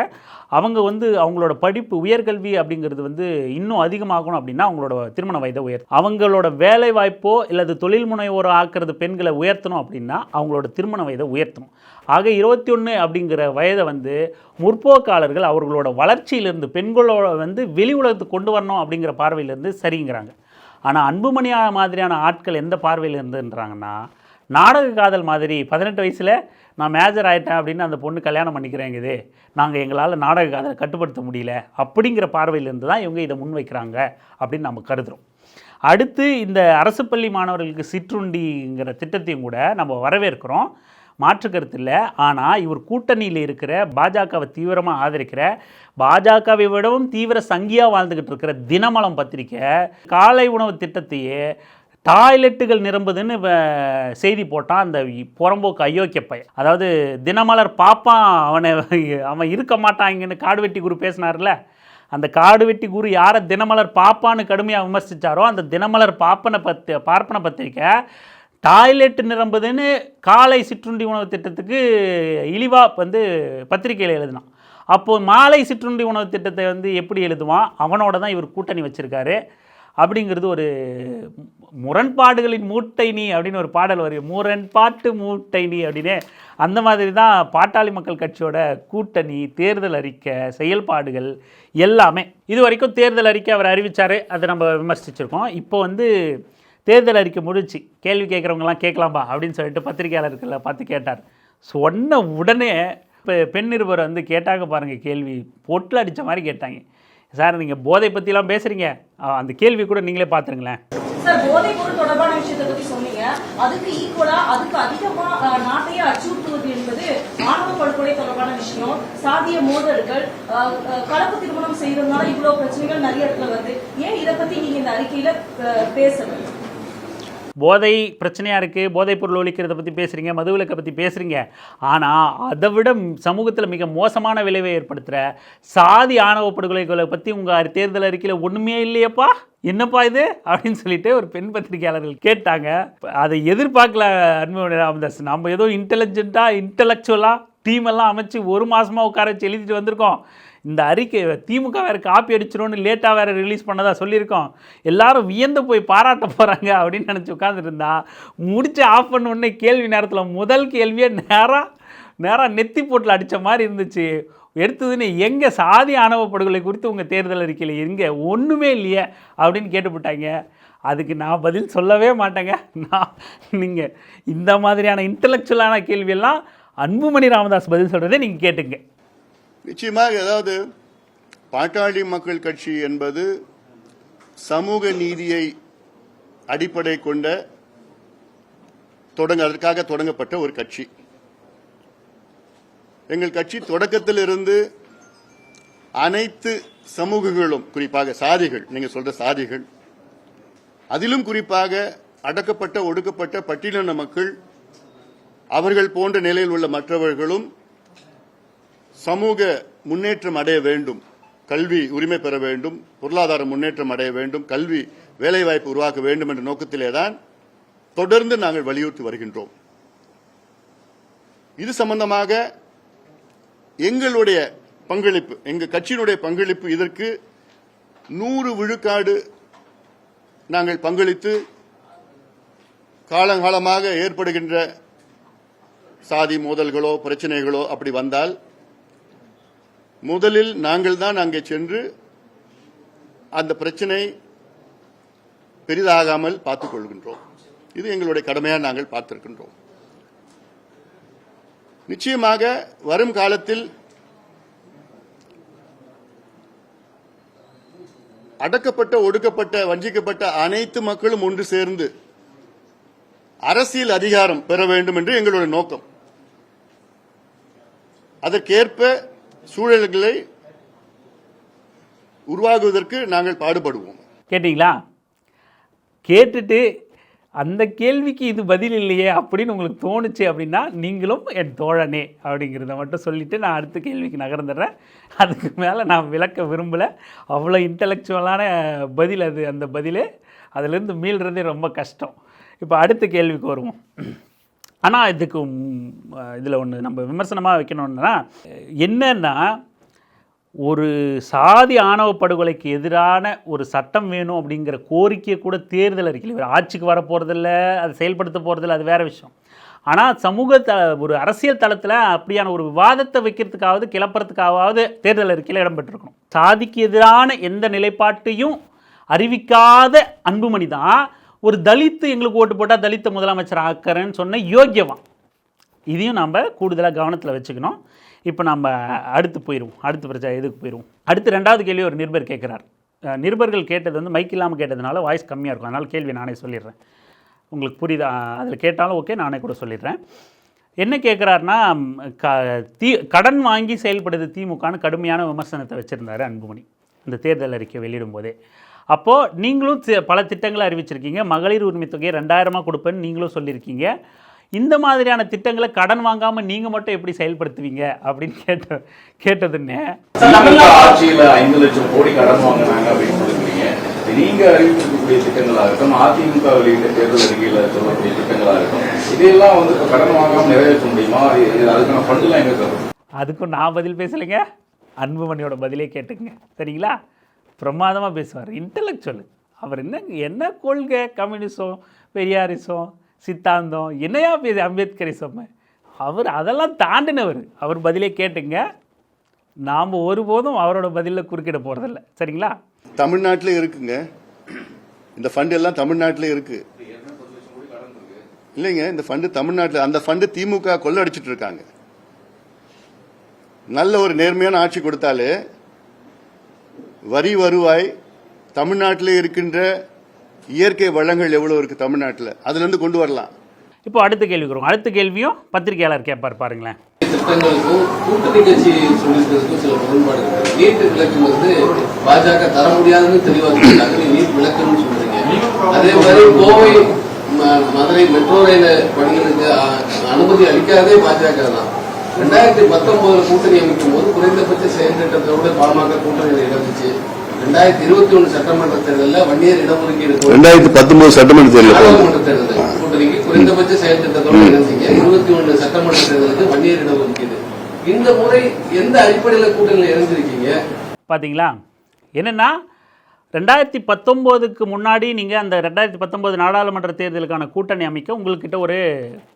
A: அவங்க அவங்களோட படிப்பு உயர்கல்வி அப்படிங்கிறது இன்னும் அதிகமாகணும் அப்படின்னா அவங்களோட திருமண வயதை அவங்களோட வேலை வாய்ப்போ இல்லது தொழில் முனைவோரோ ஆக்கிறது பெண்களை உயர்த்தணும் அப்படின்னா அவங்களோட திருமண வயதை உயர்த்தணும். ஆக 21 அப்படிங்கிற வயதை முற்போக்காளர்கள் அவர்களோட வளர்ச்சியிலிருந்து பெண்களோட வெளி உலகத்துக்கு கொண்டு வரணும் அப்படிங்கிற பார்வையிலேருந்து சரிங்கிறாங்க. ஆனால் அன்புமணி மாதிரியான ஆட்கள் எந்த பார்வையில் இருந்துன்றாங்கன்னா, நாடக காதல் மாதிரி 18 வயசில் நான் மேஜர் ஆகிட்டேன் அப்படின்னு அந்த பொண்ணு கல்யாணம் பண்ணிக்கிறேங்குது, நாங்கள் எங்களால் நாடக காதலை கட்டுப்படுத்த முடியல அப்படிங்கிற பார்வையிலேருந்து தான் இவங்க இதை முன்வைக்கிறாங்க அப்படின்னு நம்ம கருதுகிறோம். அடுத்து இந்த அரசு பள்ளி மாணவர்களுக்கு சிற்றுண்டிங்கிற திட்டத்தையும் கூட நம்ம வரவேற்கிறோம், மாற்று கருத்து இல்லை. ஆனால் இவர் கூட்டணியில் இருக்கிற பாஜகவை தீவிரமாக ஆதரிக்கிற, பாஜகவை விடவும் தீவிர சங்கியாக வாழ்ந்துக்கிட்டு இருக்கிற தினமலம் பத்திரிக்கை காலை உணவு திட்டத்தையே டாய்லெட்டுகள் நிரம்புதுன்னு செய்தி போட்டான் அந்த புறம்போக்கு அயோக்கிய பையன். அதாவது தினமலர் பாப்பான் அவன் இருக்க மாட்டாங்கன்னு காடுவெட்டி குரு பேசினார்ல, அந்த காடுவெட்டி குரு யாரை தினமலர் பாப்பான்னு கடுமையாக விமர்சித்தாரோ அந்த தினமலர் பார்ப்பன பத்திரிக்கை டாய்லெட் நிரம்புதுன்னு காலை சிற்றுண்டி உணவு திட்டத்துக்கு இழிவாக பத்திரிகையில் எழுதினான். அப்போது மாலை சிற்றுண்டி உணவு திட்டத்தை எப்படி எழுதுவான்? அவனோட தான் இவர் கூட்டணி வச்சுருக்காரு. அப்படிங்கிறது ஒரு முரண்பாடுகளின் மூட்டை நீ அப்படின்னு ஒரு பாடல் வரும், முரண்பாட்டு மூட்டை நீ அப்படின்னு. அந்த மாதிரி தான் பாட்டாளி மக்கள் கட்சியோட கூட்டணி, தேர்தல் அறிக்கை, செயல்பாடுகள் எல்லாமே. இது வரைக்கும் தேர்தல் அறிக்கை அவர் அறிவித்தார், அதை நம்ம விமர்சிச்சிருக்கோம். இப்போ தேர்தல் அறிக்கை முடிச்சு கேள்வி கேட்குறவங்களாம் கேட்கலாம்பா அப்படின்னு சொல்லிட்டு பத்திரிகையாளர்களை பார்த்து கேட்டார். சொன்ன உடனே இப்போ பெண் நிருபர் கேட்டாங்க பாருங்கள், கேள்வி பொட்டில் அடித்த மாதிரி கேட்டாங்க. சார் நீங்கள் போதை பற்றிலாம் பேசுகிறீங்க, அந்த கேள்வி கூட நீங்களே பார்த்துருங்களேன்.
C: சார், போதைப் பொருள் தொடர்பான விஷயத்தை பற்றி சொன்னீங்க, அதுக்கு ஈக்குவலா அதுக்கு அதிகமாக நாட்டையே அச்சுறுத்துவது என்பது ஆணவ படுகொலை தொடர்பான விஷயம், சாதிய மோதல்கள், கலப்பு திருமணம் செய்யறதுனால இவ்வளவு பிரச்சனைகள் நிறைய இடத்துல வருது. ஏன் இதை பற்றி நீங்கள் இந்த அறிக்கையில பேசணும்?
A: போதை பிரச்சனையாக இருக்குது, போதைப் பொருள் ஒழிக்கிறத பற்றி பேசுகிறீங்க, மதுவிலக்கை பற்றி பேசுகிறீங்க. ஆனால் அதை விட சமூகத்தில் மிக மோசமான விளைவை ஏற்படுத்துகிற சாதி ஆணவ படுகொலைகளை பற்றி உங்கள் தேர்தல் அறிக்கையில் ஒன்றுமே இல்லையப்பா, என்னப்பா இது அப்படின்னு சொல்லிட்டு ஒரு பெண் பத்திரிகையாளர்கள் கேட்டாங்க. அதை எதிர்பார்க்கல அன்புமணி ராமதாஸ். நம்ம ஏதோ இன்டலெக்சுவலாக டீமெல்லாம் அமைச்சு 1 மாதமாக உட்கார வச்சு எழுதிட்டு வந்திருக்கோம். இந்த அறிக்கை திமுக வேறு காப்பி அடிச்சிடும்னு லேட்டாக வேறு ரிலீஸ் பண்ணதா சொல்லியிருக்கோம். எல்லாரும் வியந்து போய் பாராட்ட போகிறாங்க அப்படின்னு நினச்சி உட்காந்துட்டு இருந்தா, முடிச்சு ஆஃப் பண்ண உடனே கேள்வி நேரத்தில் முதல் கேள்வியே நேராக நெத்தி போட்டில் அடித்த மாதிரி இருந்துச்சு. எடுத்ததுன்னு எங்கே சாதி ஆணவ படுகொலை குறித்து உங்கள் தேர்தல் அறிக்கையில் எங்கே ஒன்றுமே இல்லையே அப்படின்னு கேட்டுவிட்டாங்க. அதுக்கு நான் பதில் சொல்லவே மாட்டேங்க. நீங்கள் இந்த மாதிரியான இன்டலெக்சுவலான கேள்வியெல்லாம் அன்புமணி ராமதாஸ் பதில் சொல்கிறதே நீங்கள் கேட்டுங்க.
B: நிச்சயமாக, அதாவது பாட்டாளி மக்கள் கட்சி என்பது சமூக நீதியை அடிப்படை கொண்ட அதற்காக தொடங்கப்பட்ட ஒரு கட்சி. எங்கள் கட்சி தொடக்கத்திலிருந்து அனைத்து சமூகங்களும், குறிப்பாக சாதிகள், நீங்க சொல்ற சாதிகள், அதிலும் குறிப்பாக அடக்கப்பட்ட ஒடுக்கப்பட்ட பட்டியலின மக்கள், அவர்கள் போன்ற நிலையில் உள்ள மற்றவர்களும் சமூக முன்னேற்றம் அடைய வேண்டும், கல்வி உரிமை பெற வேண்டும், பொருளாதார முன்னேற்றம் அடைய வேண்டும், கல்வி வேலைவாய்ப்பு உருவாக்க வேண்டும் என்ற நோக்கத்திலேதான் தொடர்ந்து நாங்கள் வலியுறுத்தி வருகின்றோம். இது சம்பந்தமாக எங்களுடைய பங்களிப்பு, எங்கள் கட்சியினுடைய பங்களிப்பு, இதற்கு 100 விழுக்காடு நாங்கள் பங்களித்து காலங்காலமாக ஏற்படுகின்ற சாதி மோதல்களோ பிரச்சனைகளோ அப்படி வந்தால் முதலில் நாங்கள் தான் அங்கே சென்று அந்த பிரச்சனை பெரிதாகாமல் பார்த்துக் கொள்கின்றோம். இது எங்களுடைய கடமையாக நாங்கள் பார்த்திருக்கின்றோம். நிச்சயமாக வரும் காலத்தில் அடக்கப்பட்ட, ஒடுக்கப்பட்ட, வஞ்சிக்கப்பட்ட அனைத்து மக்களும் ஒன்று சேர்ந்து அரசியல் அதிகாரம் பெற வேண்டும் என்று எங்களுடைய நோக்கம். அதற்கேற்ப சூழல்களை உருவாகுவதற்கு நாங்கள் பாடுபடுவோம்.
A: கேட்டிங்களா? கேட்டுட்டு அந்த கேள்விக்கு இது பதில் இல்லையே அப்படின்னு உங்களுக்கு தோணுச்சு அப்படின்னா நீங்களும் என் தோழனே அப்படிங்கிறத மட்டும் சொல்லிவிட்டு நான் அடுத்த கேள்விக்கு நகர்ந்துடுறேன். அதுக்கு மேலே நான் விளக்க விரும்பலை. அவ்வளோ இன்டலெக்சுவலான பதில் அது. அந்த பதில் அதிலேருந்து மீள்றதே ரொம்ப கஷ்டம். இப்போ அடுத்த கேள்விக்கு வருவோம். ஆனால் இதுக்கு இதில் ஒன்று நம்ம விமர்சனமாக வைக்கணுன்னா என்னன்னா, ஒரு சாதி ஆணவ படுகொலைக்கு எதிரான ஒரு சட்டம் வேணும் அப்படிங்கிற கோரிக்கையை கூட தேர்தல் அறிக்கையில் ஆட்சிக்கு வர போகிறதில்ல, அது செயல்படுத்த போகிறதில்ல, அது வேறு விஷயம். ஆனால் ஒரு அரசியல் தளத்தில் அப்படியான ஒரு விவாதத்தை வைக்கிறதுக்காவது கிளப்புறதுக்காவது தேர்தல் அறிக்கையில் இடம்பெற்றிருக்கணும். சாதிக்கு எதிரான எந்த நிலைப்பாட்டையும் அறிவிக்காத அன்புமணி தான் ஒரு தலித்து எங்களுக்கு ஓட்டு போட்டால் தலித்த முதலமைச்சர் ஆக்கிறேன்னு சொன்ன யோக்கியவான். இதையும் நம்ம கூடுதலாக கவனத்தில் வச்சுக்கணும். இப்போ நம்ம அடுத்து போயிடுவோம். அடுத்த பிரச்சனை இதுக்கு போயிடுவோம். அடுத்து ரெண்டாவது கேள்வி ஒரு நிருபர் கேட்குறார். நிருபர்கள் கேட்டது வந்து மைக் இல்லாமல் கேட்டதுனால வாய்ஸ் கம்மியாக இருக்கும். அதனால் கேள்வி நானே சொல்லிடுறேன். உங்களுக்கு புரியுதா? அதில் கேட்டாலும் ஓகே, நானே கூட சொல்லிடுறேன். என்ன கேட்குறாருன்னா, கடன் வாங்கி செயல்படுது திமுகன்னு கடுமையான விமர்சனத்தை வச்சுருந்தார் அன்புமணி இந்த தேர்தல் அறிக்கை வெளியிடும் போதே. அப்போது நீங்களும் பல திட்டங்களை அறிவிச்சிருக்கீங்க. மகளிர் உரிமை தொகையை 2000 கொடுப்பேன்னு நீங்களும் சொல்லியிருக்கீங்க. இந்த மாதிரியான திட்டங்களை கடன் வாங்காமல் நீங்கள் மட்டும் எப்படி செயல்படுத்துவீங்க அப்படின்னு கேட்டதுன்னு
D: ஆட்சியில் 5 லட்சம் கோடி கடன் வாங்கினாங்க அப்படின்னு சொல்லிருக்கீங்க. நீங்க அறிவிச்சிருக்கக்கூடிய திட்டங்களாகட்டும், அதிமுக வெளியிட்ட தேர்தல் அறிக்கையில் சொல்லக்கூடிய திட்டங்களாகட்டும், இதையெல்லாம் வந்து இப்போ கடன் வாங்காமல் நிறைவேற்ற முடியுமா? அதுக்கான ஃபண்டெல்லாம் எங்கே தரும்?
A: அதுக்கும் நான் பதில் பேசலைங்க. அன்புமணியோட பதிலே கேட்டுங்க. சரிங்களா? பிரமாதமாக பேசுவார். இன்டலெக்சுவல். அவர் என்ன கொள்கை, கம்யூனிசம், பெரியாரிசம், சித்தாந்தம், என்னையா பேச அம்பேத்கரிசம், அவர் அதெல்லாம் தாண்டினவர். அவர் பதிலே கேட்டுங்க. நாம் ஒருபோதும் அவரோட பதிலில் குறுக்கிட போகிறதில்ல. சரிங்களா?
B: தமிழ்நாட்டில் இருக்குங்க இந்த ஃபண்ட் எல்லாம். தமிழ்நாட்டில் இருக்கு இல்லைங்க இந்த ஃபண்டு தமிழ்நாட்டில். அந்த ஃபண்டு திமுக கொள்ளடிச்சிட்டு இருக்காங்க. நல்ல ஒரு நேர்மையான ஆட்சி கொடுத்தாலே வரி வருவாய் தமிழ்நாட்டில் இருக்கின்ற இயற்கை வளங்கள் எவ்வளவு இருக்கு தமிழ்நாட்டில், அதுல இருந்து கொண்டு வரலாம்.
A: இப்போ அடுத்த கேள்வி வரும். அடுத்த கேள்வியும் பத்திரிகையாளர் கேட்பார் பாருங்களேன்.
E: திட்டங்களுக்கும் கூட்டணி கட்சி சொல்லியிருக்கிறதுக்கும் சில முரண்பாடு இருக்கு. நீட் விளக்கு வந்து பாஜக தர முடியாதுன்னு தெளிவாக நீட் விளக்குன்னு சொல்றீங்க. அதே மாதிரி கோவை மதுரை மெட்ரோ ரயில் பணிகளுக்கு அனுமதி அளிக்காதே பாஜக தான். 2019 கூட்டணி அமைக்கும் போது குறைந்தபட்ச செயல் திட்டத்தோட பாமக கூட்டணி இழந்துச்சு. 2021 சட்டமன்ற தேர்தலில் வன்னியர் இடஒதுக்கீடு
B: 2019 சட்டமன்ற
E: தேர்தல் கூட்டணிக்கு குறைந்தபட்ச செயல் திட்டத்தோடு இணைந்தீங்க. 21 சட்டமன்ற தேர்தலுக்கு வன்னியர் இடஒதுக்கீடு. இந்த முறை எந்த அடிப்படையில் கூட்டணியில் இணைஞ்சிருக்கீங்க?
A: பார்த்தீங்களா? என்னன்னா 2019க்கு முன்னாடி நீங்கள் அந்த 2019 நாடாளுமன்ற தேர்தலுக்கான கூட்டணி அமைக்க உங்கள்கிட்ட ஒரு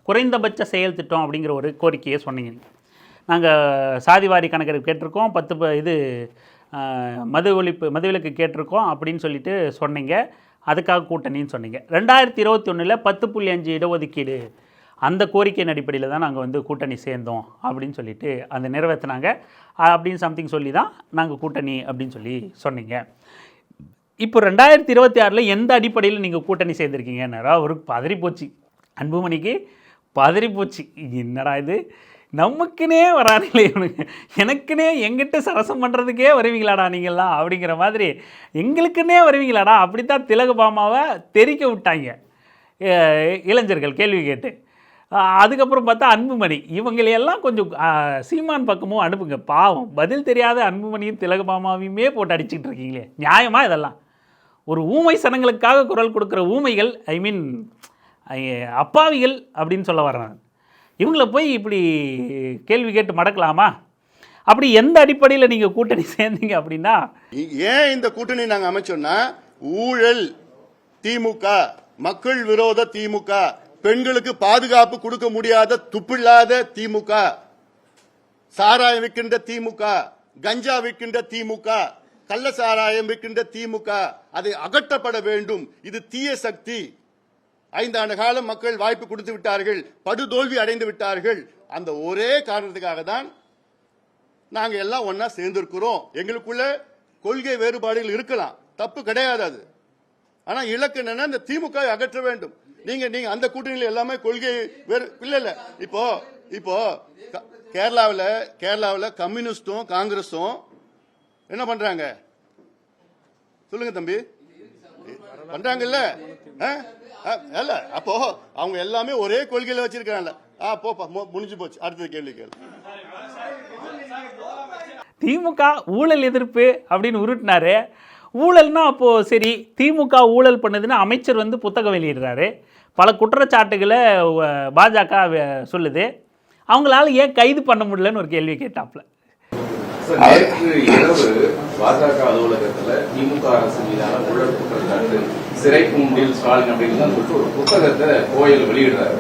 A: குறைந்தபட்ச செயல் திட்டம் அப்படிங்கிற ஒரு கோரிக்கையை சொன்னீங்க. நாங்கள் சாதிவாரி கணக்கெடுப்பு கேட்டிருக்கோம், 10 மதுவிலக்கு கேட்டிருக்கோம் அப்படின்னு சொல்லிட்டு சொன்னீங்க. அதுக்காக கூட்டணின்னு சொன்னீங்க. 2021 10.5 இடஒதுக்கீடு அந்த கோரிக்கையின் அடிப்படையில் தான் நாங்கள் வந்து கூட்டணி சேர்ந்தோம் அப்படின்னு சொல்லிட்டு அந்த நிறைவேற்றினாங்க அப்படின்னு சம்திங் சொல்லி தான் நாங்கள் கூட்டணி அப்படின்னு சொல்லி சொன்னீங்க. இப்போ 2026 எந்த அடிப்படையில் நீங்கள் கூட்டணி சேர்ந்துருக்கீங்கன்னாரா அவருக்கு பதறிப்போச்சு. அன்புமணிக்கு பதறிப்போச்சு. என்னடா இது, நமக்குனே வரானில்லை இவனுங்க, எனக்குன்னே எங்கிட்ட சரசம் பண்ணுறதுக்கே வருவீங்களாடா நீங்கள்லாம் அப்படிங்கிற மாதிரி எங்களுக்குன்னே வருவீங்களாடா அப்படித்தான் திலகபாமாவை தெரிக்க விட்டாங்க இளைஞர்கள் கேள்வி கேட்டு. அதுக்கப்புறம் பார்த்தா அன்புமணி, இவங்களையெல்லாம் கொஞ்சம் சீமான் பக்கமும் அனுப்புங்க. பாவம், பதில் தெரியாத அன்புமணியும் திலகபாமாவையுமே போட்டு அடிச்சுக்கிட்டு இருக்கீங்களே, நியாயமாக இதெல்லாம்? ஒரு ஊமை சனங்களுக்காக குரல் கொடுக்குற ஊமைகள், ஐ மீன் அப்பாவிகள் அப்படின்னு சொல்ல வர்றேன். இவங்கள போய் இப்படி கேள்வி கேட்டு மடக்கலாமா? அப்படி எந்த அடிப்படையில் நீங்கள் கூட்டணி சேர்ந்தீங்க அப்படின்னா?
B: ஏன் இந்த கூட்டணி நாங்கள் அமைச்சோம்னா, ஊழல் திமுக, மக்கள் விரோத திமுக, பெண்களுக்கு பாதுகாப்பு கொடுக்க முடியாத துப்பில்லாத திமுக, சாராயம் விற்கின்ற திமுக, கஞ்சா விற்கின்ற திமுக, கள்ளசாராயம் விற்கின்ற திமுக அதை அகற்றப்பட வேண்டும். இது தீய சக்தி. 5 ஆண்டு காலம் மக்கள் வாய்ப்பு கொடுத்து விட்டார்கள், படுதோல்வி அடைந்து விட்டார்கள். அந்த ஒரே காரணத்துக்காக தான் நாங்க எல்லாம் ஒன்னா சேர்ந்திருக்கிறோம். எங்களுக்குள்ள கொள்கை வேறுபாடுகள் இருக்கலாம், தப்பு கிடையாது அது. ஆனா இலக்கு என்னன்னா இந்த திமுக அகற்ற வேண்டும். நீங்க அந்த கூட்டணியில் எல்லாமே கொள்கை வேறு இல்ல. இப்போ கேரளாவில் கம்யூனிஸ்டும் காங்கிரஸும் என்ன பண்றாங்க சொல்லுங்க தம்பி, பண்றாங்கல்ல? இல்ல அப்போ அவங்க எல்லாமே ஒரே கொள்கையில வச்சிருக்காங்கல்ல. போப்பா முடிஞ்சு போச்சு. அடுத்த கேள்வி கேளு.
A: திமுக ஊழல் எதிர்ப்பு அப்படின்னு உருட்டினாரு. ஊழல்னா அப்போது சரி, திமுக ஊழல் பண்ணுதுன்னா அமைச்சர் வந்து புத்தகம் வெளியிடுறாரு, பல குற்றச்சாட்டுகளை பாஜக சொல்லுது. அவங்களால ஏன் கைது பண்ண முடியலன்னு ஒரு கேள்வி கேட்டாப்ல.
D: நேற்று இரவு பாஜக அலுவலகத்துல திமுக அரசு மீதான ஊழல் குற்றச்சாட்டு, சிறை கூண்டில் ஸ்டாலின் அப்படின்னு சொல்லிட்டு ஒரு புத்தகத்தை கோயில் வெளியிடுறாரு.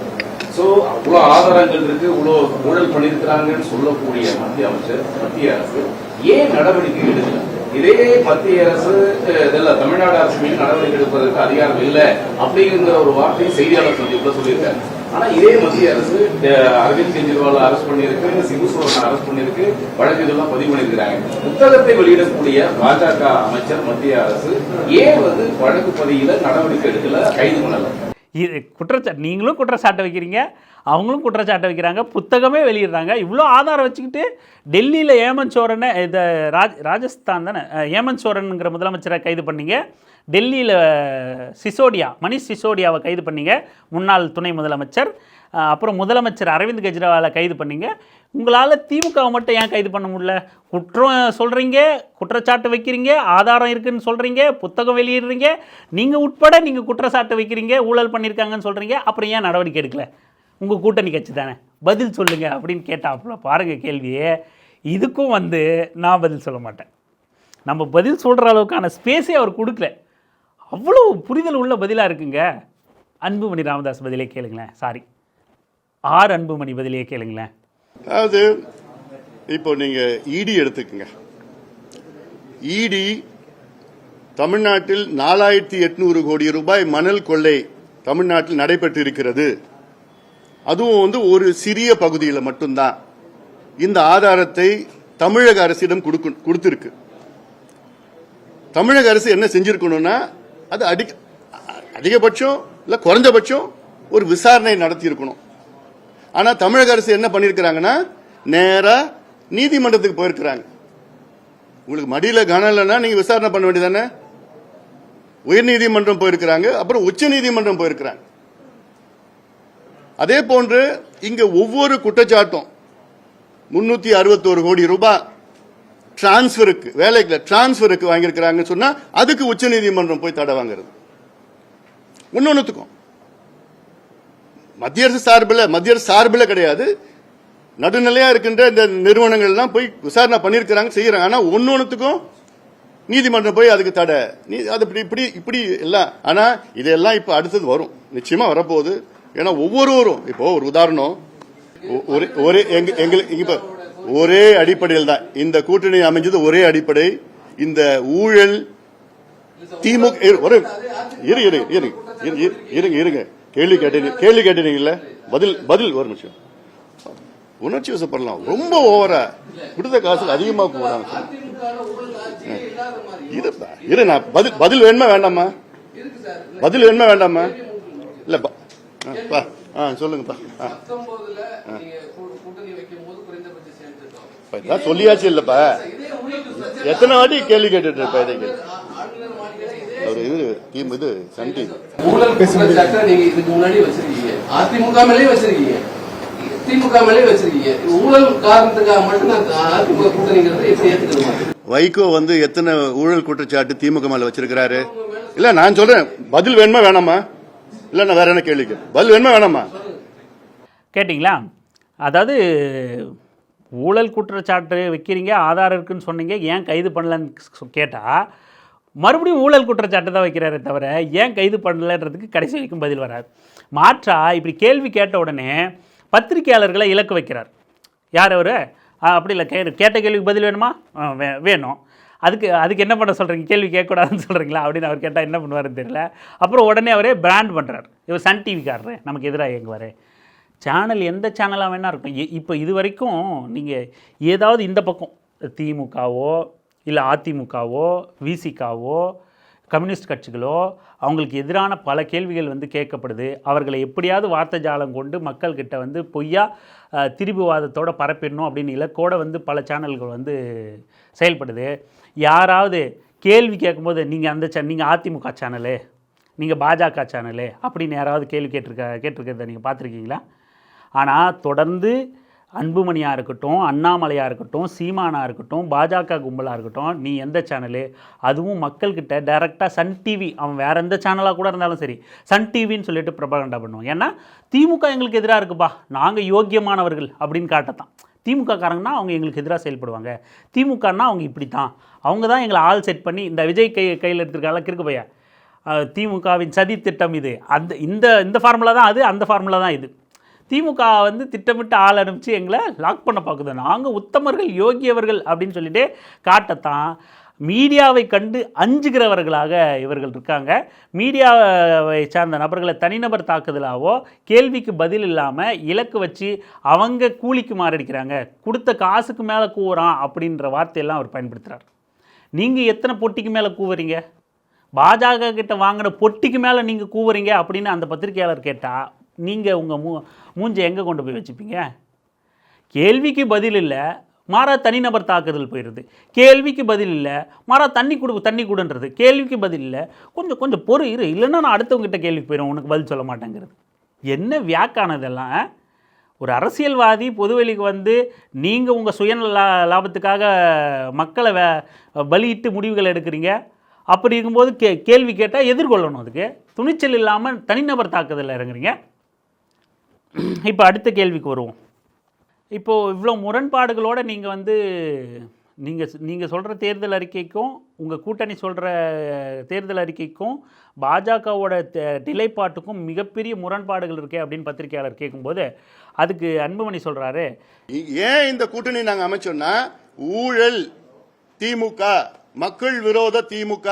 D: சோ அவ்வளவு ஆதாரங்கள் இருக்கு, இவ்வளவு ஊழல் பண்ணியிருக்கிறாங்கன்னு சொல்லக்கூடிய மத்திய அமைச்சர், மத்திய அரசு ஏன் நடவடிக்கை எடுக்கல? இதே மத்திய அரசு தமிழ்நாடு அரசு மீது நடவடிக்கை எடுப்பதற்கு அதிகாரம் இல்லை அப்படிங்கிற ஒரு வார்த்தையை செய்தியாளர் சந்திப்புல சொல்லியிருக்காரு. ஆனா இதே மத்திய அரசு அரவிந்த் கெஜ்ரிவால் அரசு பண்ணிருக்கு, சிபு சோரன் அரசு பண்ணிருக்கு, வழக்குகள்லாம் பதிவு பண்ணிருக்கிறாங்க. புத்தகத்தை வெளியிடக்கூடிய பாஜக அமைச்சர் மத்திய அரசு ஏன் வந்து வழக்கு பதிவுல நடவடிக்கை எடுக்கல, கைது பண்ணல?
A: குற்றச்சாட்டு நீங்களும் குற்றச்சாட்டை வைக்கிறீங்க, அவங்களும் குற்றச்சாட்டை வைக்கிறாங்க, புத்தகமே வெளியிடுறாங்க. இவ்வளோ ஆதாரம் வச்சுக்கிட்டு டெல்லியில் ஹேமந்த் சோரனை, இதை ராஜஸ்தான் தானே, ஹேமந்த் சோரனுங்கிற முதலமைச்சரை கைது பண்ணீங்க. டெல்லியில் மணிஷ் சிசோடியாவை கைது பண்ணீங்க, முன்னாள் துணை முதலமைச்சர். அப்புறம் முதலமைச்சர் அரவிந்த் கெஜ்ரிவாலை கைது பண்ணீங்க. உங்களால் திமுகவை மட்டும் ஏன் கைது பண்ண முடியல? குற்றம் சொல்கிறீங்க, குற்றச்சாட்டு வைக்கிறீங்க, ஆதாரம் இருக்குதுன்னு சொல்கிறீங்க, புத்தகம் வெளியிடுறீங்க, நீங்கள் உட்பட நீங்கள் குற்றச்சாட்டு வைக்கிறீங்க, ஊழல் பண்ணியிருக்காங்கன்னு சொல்கிறீங்க. அப்புறம் ஏன் நடவடிக்கை எடுக்கல? உங்கள் கூட்டணி கட்சி தானே, பதில் சொல்லுங்கள் அப்படின்னு கேட்டாப்புல பாருங்கள் கேள்வியே. இதுக்கும் வந்து நான் பதில் சொல்ல மாட்டேன். நம்ம பதில் சொல்கிற அளவுக்கான ஸ்பேஸே அவர் கொடுக்கல. அவ்வளோ புரிதல் உள்ள பதிலாக இருக்குங்க. அன்புமணி ராமதாஸ் பதிலே கேளுங்களேன். சாரி, அன்புமணி பதிலே கேளுங்களேன்.
B: அதாவது இப்போ நீங்க இடி எடுத்துக்கங்க. இடி தமிழ்நாட்டில் 4800 கோடி ரூபாய் மணல் கொள்ளை தமிழ்நாட்டில் நடைபெற்று இருக்கிறது. அதுவும் வந்து ஒரு சிறிய பகுதியில் மட்டும்தான். இந்த ஆதாரத்தை தமிழக அரசிடம் கொடுத்திருக்கு. தமிழக அரசு என்ன செஞ்சிருக்கணும்னா, அது அதிகபட்சம் இல்ல குறைஞ்சபட்சம் ஒரு விசாரணை நடத்தி இருக்கணும். ஆனா தமிழக அரசு என்ன பண்ணிருக்கிறாங்கன்னா, நேரா நீதிமன்றத்துக்கு போயிருக்கிறாங்க. உங்களுக்கு மடியில கனம் இல்லைன்னா நீங்க விசாரணை பண்ண வேண்டியதானே? உயர்நீதிமன்றம் போயிருக்கிறாங்க, அப்புறம் உச்ச நீதிமன்றம் போயிருக்கிறாங்க. அதே போன்று இங்க ஒவ்வொரு குற்றச்சாட்டும் 361 கோடி ரூபாய் டிரான்ஸ்பருக்கு, வேலைக்கு டிரான்ஸ்பருக்கு வாங்கியிருக்கிறாங்கன்னு சொன்னா அதுக்கு உச்ச நீதிமன்றம் போய் தடை வாங்குறது. ஒன்னொன்னுத்துக்கும் மத்திய அரசு சார்பில் கிடையாது, நடுநிலையா இருக்கின்ற இந்த நிறுவனங்கள்லாம் போய் விசாரணை பண்ணிருக்கிறாங்க, செய்யறாங்க. ஆனா ஒன்னொன்னுத்துக்கும் நீதிமன்றம் போய் அதுக்கு தடை, அது இப்படி எல்லாம். ஆனா இதெல்லாம் இப்ப அடுத்தது வரும், நிச்சயமா வரப்போகுது. ஏன்னா ஒவ்வொருவரும் இப்போ ஒரு உதாரணம், எங்களுக்கு ஒரே அடிப்படையில் தான் இந்த கூட்டணி அமைஞ்சது. ஒரே அடிப்படை, இந்த ஊழல் திமுக. இருங்க, கேள்வி கேட்டீங்கல்ல, பதில் ஒரு நிமிஷம். உணர்ச்சி வசப்படலாம், ரொம்ப ஓவரா கொடுத்த காசுல அதிகமா போறாங்க. நான் பதில் வேணுமா வேண்டாமா? பதில் வேணுமா வேண்டாமா? இல்லப்பா சொல்லுங்கப்பா. சொல்லியாச்சு இல்லப்பா, எத்தனை வாட்டி கேள்வி கேட்டுட்டு இருப்பா. இது சண்டி
E: ஊழல் குற்றச்சாட்டை நீங்க இதுக்கு முன்னாடி வச்சிருக்கீங்க, அதிமுக மேலே வச்சிருக்கீங்க, திமுக மேலே வச்சிருக்கீங்க. ஊழல் காரணத்துக்காக மட்டும் அதிமுக கூட்டணிங்கிறத எப்படி ஏத்துக்கணும்?
B: வைகோ வந்து எத்தனை ஊழல் குற்றச்சாட்டு திமுக மேல வச்சிருக்கிறாரு? இல்ல நான் சொல்றேன், பதில் வேணுமா வேணாமா? இல்ல நான் வேற என்ன கேள்விக்கு பதில் வேணுமா வேணாமா?
A: கேட்டிங்களா? அதாவது ஊழல் குற்றச்சாட்டு வைக்கிறீங்க, ஆதாரம் இருக்குன்னு சொன்னீங்க, ஏன் கைது பண்ணலன்னு கேட்டால் மறுபடியும் ஊழல் குற்றச்சாட்டு தான் வைக்கிறாரே தவிர ஏன் கைது பண்ணலன்றதுக்கு கடைசி வரைக்கும் பதில் வராது. மாற்றா இப்படி கேள்வி கேட்ட உடனே பத்திரிகையாளர்களை இலக்கு வைக்கிறார். யார் அவர்? அப்படி இல்லை, கேட்ட கேள்விக்கு பதில் வேணுமா? வேணும். அதுக்கு என்ன பண்ண சொல்கிறீங்க, கேள்வி கேட்கக்கூடாதுன்னு சொல்கிறீங்களா அப்படின்னு அவர் கேட்டால் என்ன பண்ணுவாருன்னு தெரியல. அப்புறம் உடனே அவரே பிராண்ட் பண்ணுறாரு, இவர் சன் டிவிக்காரரு நமக்கு எதிராக இயங்குவார். சேனல் எந்த சேனலாக வேணா இருக்கும். இப்போ இது வரைக்கும் நீங்கள் ஏதாவது இந்த பக்கம் திமுகவோ இல்லை அதிமுகவோ விசிகாவோ கம்யூனிஸ்ட் கட்சிகளோ அவங்களுக்கு எதிரான பல கேள்விகள் வந்து கேட்கப்படுது. அவர்களை எப்படியாவது வார்த்தை ஜாலம் கொண்டு மக்கள்கிட்ட வந்து பொய்யா திரிபுவாதத்தோடு பரப்பிடணும் அப்படின்னு இலக்கோடு வந்து பல சேனல்கள் வந்து செயல்படுது. யாராவது கேள்வி கேட்கும்போது நீங்கள் அதிமுக சேனலு, நீங்கள் பாஜக சேனலு அப்படின்னு யாராவது கேள்வி கேட்டிருக்கிறத நீங்கள் பார்த்துருக்கீங்களா? ஆனால் தொடர்ந்து அன்புமணியாக இருக்கட்டும், அண்ணாமலையாக இருக்கட்டும், சீமானாக இருக்கட்டும், பாஜக கும்பலாக இருக்கட்டும், நீ எந்த சேனலு, அதுவும் மக்கள்கிட்ட டைரெக்டாக சன் டிவி, அவன் வேறு எந்த சேனலாக கூட இருந்தாலும் சரி சன் டிவின்னு சொல்லிட்டு ப்ரொபகண்டா பண்ணுவோம். ஏன்னா திமுக எங்களுக்கு எதிராக இருக்குப்பா, நாங்கள் யோக்கியமானவர்கள் அப்படின்னு காட்டத்தான். திமுக காரங்கன்னா அவங்க எங்களுக்கு எதிராக செயல்படுவாங்க, திமுகன்னா அவங்க இப்படி தான், அவங்க தான் எங்களை ஆள் செட் பண்ணி இந்த விஜய் கையில் எடுத்துருக்கால கிறுக்கு பையா, திமுகவின் சதி திட்டம் இது, இந்த ஃபார்முலா தான் அது, அந்த ஃபார்முலா தான் இது. திமுக வந்து திட்டமிட்டு ஆள் அனுப்பிச்சு எங்களை லாக் பண்ண பார்க்குது. நாங்கள் உத்தமர்கள் யோகியவர்கள் அப்படின்னு சொல்லிட்டு காட்டத்தான் மீடியாவை கண்டு அஞ்சுகிறவர்களாக இவர்கள் இருக்காங்க. மீடியாவை சார்ந்த நபர்களை தனிநபர் தாக்குதலாவோ கேள்விக்கு பதில் இல்லாமல் இலக்கு வச்சு அவங்க கூலிக்கு மாறடிக்கிறாங்க, கொடுத்த காசுக்கு மேலே கூவுறான் அப்படின்ற வார்த்தையெல்லாம் அவர் பயன்படுத்துகிறார். நீங்கள் எத்தனை பொட்டிக்கு மேலே கூவுறீங்க, பாஜக கிட்ட வாங்கின பொட்டிக்கு மேலே நீங்கள் கூவுறீங்க அப்படின்னு அந்த பத்திரிகையாளர் கேட்டால் நீங்கள் உங்கள் மூஞ்சை எங்கே கொண்டு போய் வச்சுப்பீங்க? கேள்விக்கு பதில் இல்லை, மாறா தனிநபர் தாக்குதல் போயிடுது. கேள்விக்கு பதில் இல்லை, மாறா தண்ணி கொடுன்றது. கேள்விக்கு பதில் இல்லை, கொஞ்சம் பொறு இரு, இல்லைன்னா நான் அடுத்தவங்ககிட்ட கேள்விக்கு போயிடும், உனக்கு பதில் சொல்ல மாட்டேங்கிறது. என்ன வியாக்கானதெல்லாம்? ஒரு அரசியல்வாதி பொதுவெளிக்கு வந்து நீங்கள் உங்கள் சுயநல லாபத்துக்காக மக்களை பலியிட்டு முடிவுகள் எடுக்கிறீங்க. அப்படி இருக்கும்போது கேள்வி கேட்டால் எதிர்கொள்ளணும். அதுக்கு துணிச்சல் இல்லாமல் தனிநபர் தாக்குதலில் இறங்குறீங்க. இப்போ அடுத்த கேள்விக்கு வருவோம். இப்போது இவ்வளோ முரண்பாடுகளோடு நீங்கள் வந்து நீங்கள் சொல்கிற தேர்தல் அறிக்கைக்கும் உங்கள் கூட்டணி சொல்கிற தேர்தல் அறிக்கைக்கும் பாஜகவோட நிலைப்பாட்டுக்கும் மிகப்பெரிய முரண்பாடுகள் இருக்கே அப்படின்னு பத்திரிகையாளர் கேட்கும்போது அதுக்கு அன்புமணி சொல்கிறாரு,
B: ஏன் இந்த கூட்டணி நாங்கள் அமைச்சோம்னா ஊழல் திமுக, மக்கள் விரோத திமுக,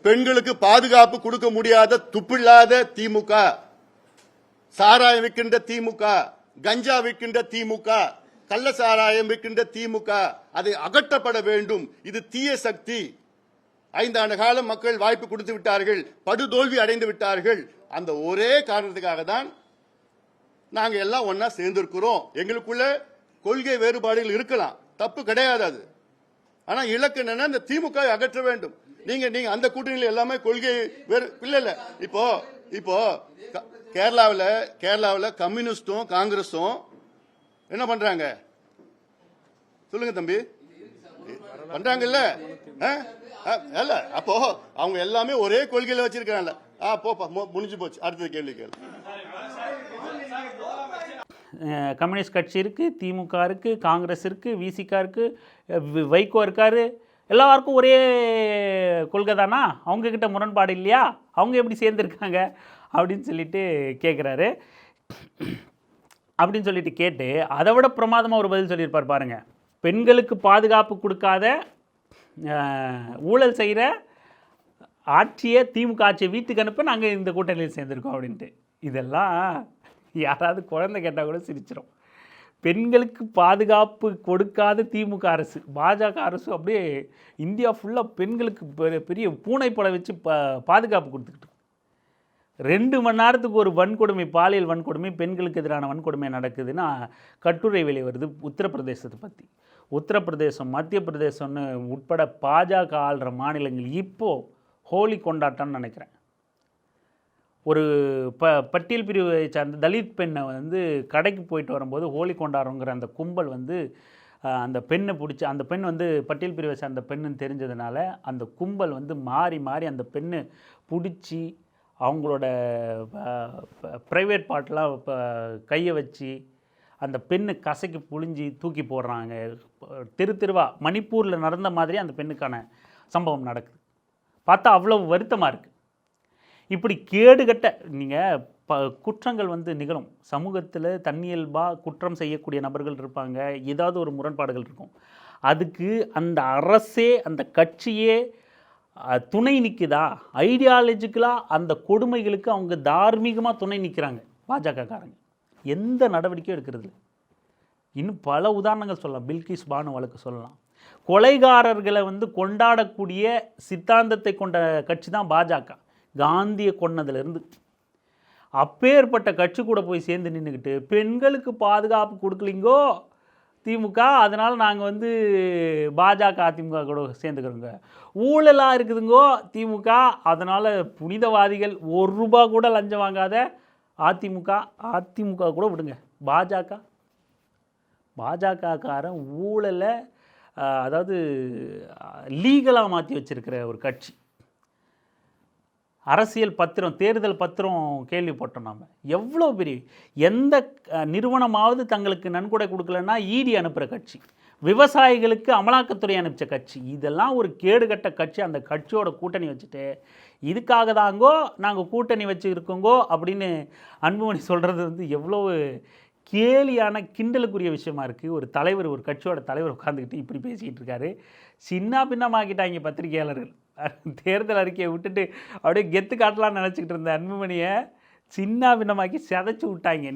B: பெண்களுக்கு பாதுகாப்பு கொடுக்க முடியாத துப்பில்லாத திமுக, சாராயம் விற்கின்ற திமுக, கஞ்சா விற்கின்ற திமுக, கள்ள சாராயம் விற்கின்ற திமுக, அதை அகற்றப்பட வேண்டும். இது தீய சக்தி. 5 ஆண்டு காலம் மக்கள் வாய்ப்பு கொடுத்து விட்டார்கள், படுதோல்வி அடைந்து விட்டார்கள். அந்த ஒரே காரணத்துக்காக தான் நாங்க எல்லாம் ஒன்னா சேர்ந்திருக்கிறோம். எங்களுக்குள்ள கொள்கை வேறுபாடுகள் இருக்கலாம், தப்பு கிடையாது. அது ஆனா இலக்கு என்னன்னா இந்த திமுக அகற்ற வேண்டும். நீங்க அந்த கூட்டணியில் எல்லாமே கொள்கை வேறு இல்ல. இப்போ கேரளாவில் கம்யூனிஸ்டும் காங்கிரஸும் என்ன பண்றாங்க சொல்லுங்க தம்பி, பண்றாங்கல்ல? அப்போ அவங்க எல்லாமே ஒரே கொள்கையில வச்சிருக்காங்கல்ல. போப்பா முடிஞ்சு போச்சு. அடுத்த கேள்வி கேள்வி.
A: கம்யூனிஸ்ட் கட்சி இருக்குது, திமுக இருக்குது, காங்கிரஸ் இருக்குது, விசிகா இருக்குது, வைகோ இருக்காரு, எல்லாருக்கும் ஒரே கொள்கை தானா? அவங்கக்கிட்ட முரண்பாடு இல்லையா? அவங்க எப்படி சேர்ந்துருக்காங்க அப்படின்னு சொல்லிட்டு கேட்குறாரு. அப்படின்னு சொல்லிட்டு கேட்டு அதை விட பிரமாதமாக ஒரு பதில் சொல்லியிருப்பார் பாருங்கள். பெண்களுக்கு பாதுகாப்பு கொடுக்காத ஊழல் செய்கிற ஆட்சியை, திமுக ஆட்சியை வீட்டுக்கு அனுப்ப நாங்கள் இந்த கூட்டணியில் சேர்ந்துருக்கோம் அப்படின்ட்டு. இதெல்லாம் யாராவது குழந்தை கேட்டால் கூட சிரிச்சிடும். பெண்களுக்கு பாதுகாப்பு கொடுக்காத திமுக அரசு, பாஜக அரசு அப்படியே இந்தியா ஃபுல்லாக பெண்களுக்கு பெரிய பூனைப்படை வச்சு பாதுகாப்பு கொடுத்துக்கிட்டு 2 மணி நேரத்துக்கு ஒரு வன்கொடுமை, பாலியல் வன்கொடுமை, பெண்களுக்கு எதிரான வன்கொடுமை நடக்குதுன்னா கட்டுரை வெளிவருது உத்தரப்பிரதேசத்தை பற்றி. உத்தரப்பிரதேசம், மத்திய பிரதேசம்னு உட்பட பாஜக ஆள்ற மாநிலங்கள் இப்போது ஹோலி கொண்டாட்டம்னு நினைக்கிறேன். ஒரு பட்டியல் பிரிவை சார்ந்த தலித் பெண்ணை வந்து கடைக்கு போயிட்டு வரும்போது ஹோலி கொண்டாடுறோங்கிற அந்த கும்பல் வந்து அந்த பெண்ணை பிடிச்சி, அந்த பெண் வந்து பட்டியல் பிரிவை சார்ந்த பெண்ணுன்னு தெரிஞ்சதுனால அந்த கும்பல் வந்து மாறி மாறி அந்த பெண்ணை பிடிச்சி அவங்களோட ப்ரைவேட் பார்ட்லாம் கையை வச்சு அந்த பெண்ணு கசைக்கு புழிஞ்சி தூக்கி போடுறாங்க. தெருவா மணிப்பூரில் நடந்த மாதிரி அந்த பெண்ணுக்கான சம்பவம் நடக்குது. பார்த்தா அவ்வளோ வருத்தமாக இருக்குது. இப்படி கேடுகட்ட நீங்கள் குற்றங்கள் வந்து நிகழும். சமூகத்தில் தன்னியல்பாக குற்றம் செய்யக்கூடிய நபர்கள் இருப்பாங்க, ஏதாவது ஒரு முரண்பாடுகள் இருக்கும். அதுக்கு அந்த அரசே அந்த கட்சியே துணை நிற்குதா? ஐடியாலஜிக்கலாக அந்த கொடுமைகளுக்கு அவங்க தார்மீகமாக துணை நிற்கிறாங்க பாஜகக்காரங்க. எந்த நடவடிக்கையும் எடுக்கிறது இல்லை. இன்னும் பல உதாரணங்கள் சொல்லலாம். பில்கிஸ் பானு வழக்கு சொல்லலாம். கொலைகாரர்களை கொண்டாடக்கூடிய சித்தாந்தத்தை கொண்ட கட்சி தான் பாஜக. காந்தியை கொன்னதுலேருந்து அப்பேற்பட்ட கட்சி கூட போய் சேர்ந்து நின்றுக்கிட்டு பெண்களுக்கு பாதுகாப்பு கொடுக்கலிங்கோ திமுக, அதனால் நாங்கள் பாஜக அதிமுக கூட சேர்ந்துக்கிறோங்க. ஊழலாக இருக்குதுங்கோ திமுக, அதனால் புனிதவாதிகள் ₹1 கூட லஞ்சம் வாங்காத அதிமுக கூட விடுங்க. பாஜகக்காரன் ஊழலை அதாவது லீகலாக மாற்றி வச்சிருக்கிற ஒரு கட்சி. அரசியல் பத்திரம், தேர்தல் பத்திரம் கேள்விப்பட்டோம். நாம் எவ்வளோ பெரிய எந்த நிறுவனமாவது தங்களுக்கு நன்கொடை கொடுக்கலன்னா இடி அனுப்புகிற கட்சி, விவசாயிகளுக்கு அமலாக்கத்துறை அனுப்பிச்ச கட்சி, இதெல்லாம் ஒரு கேடுகட்ட கட்சி. அந்த கட்சியோட கூட்டணி வச்சுட்டு இதுக்காக தாங்கோ நாங்கள் கூட்டணி வச்சு இருக்கோங்கோ அப்படின்னு அன்புமணி சொல்கிறது எவ்வளோ கேலியான கிண்டலுக்குரிய விஷயமா இருக்குது. ஒரு தலைவர், ஒரு கட்சியோட தலைவர் உட்காந்துக்கிட்டு இப்படி பேசிக்கிட்டு இருக்காரு. சின்ன பின்னமாக்கிட்டாங்க பத்திரிகையாளர்கள். தேர்தல் அறிக்கையை விட்டுட்டு அப்படியே கெத்து காட்டலான்னு நினச்சிக்கிட்டு இருந்த அன்புமணியை சின்ன பின்னமாக்கி சிதைச்சி விட்டாங்க.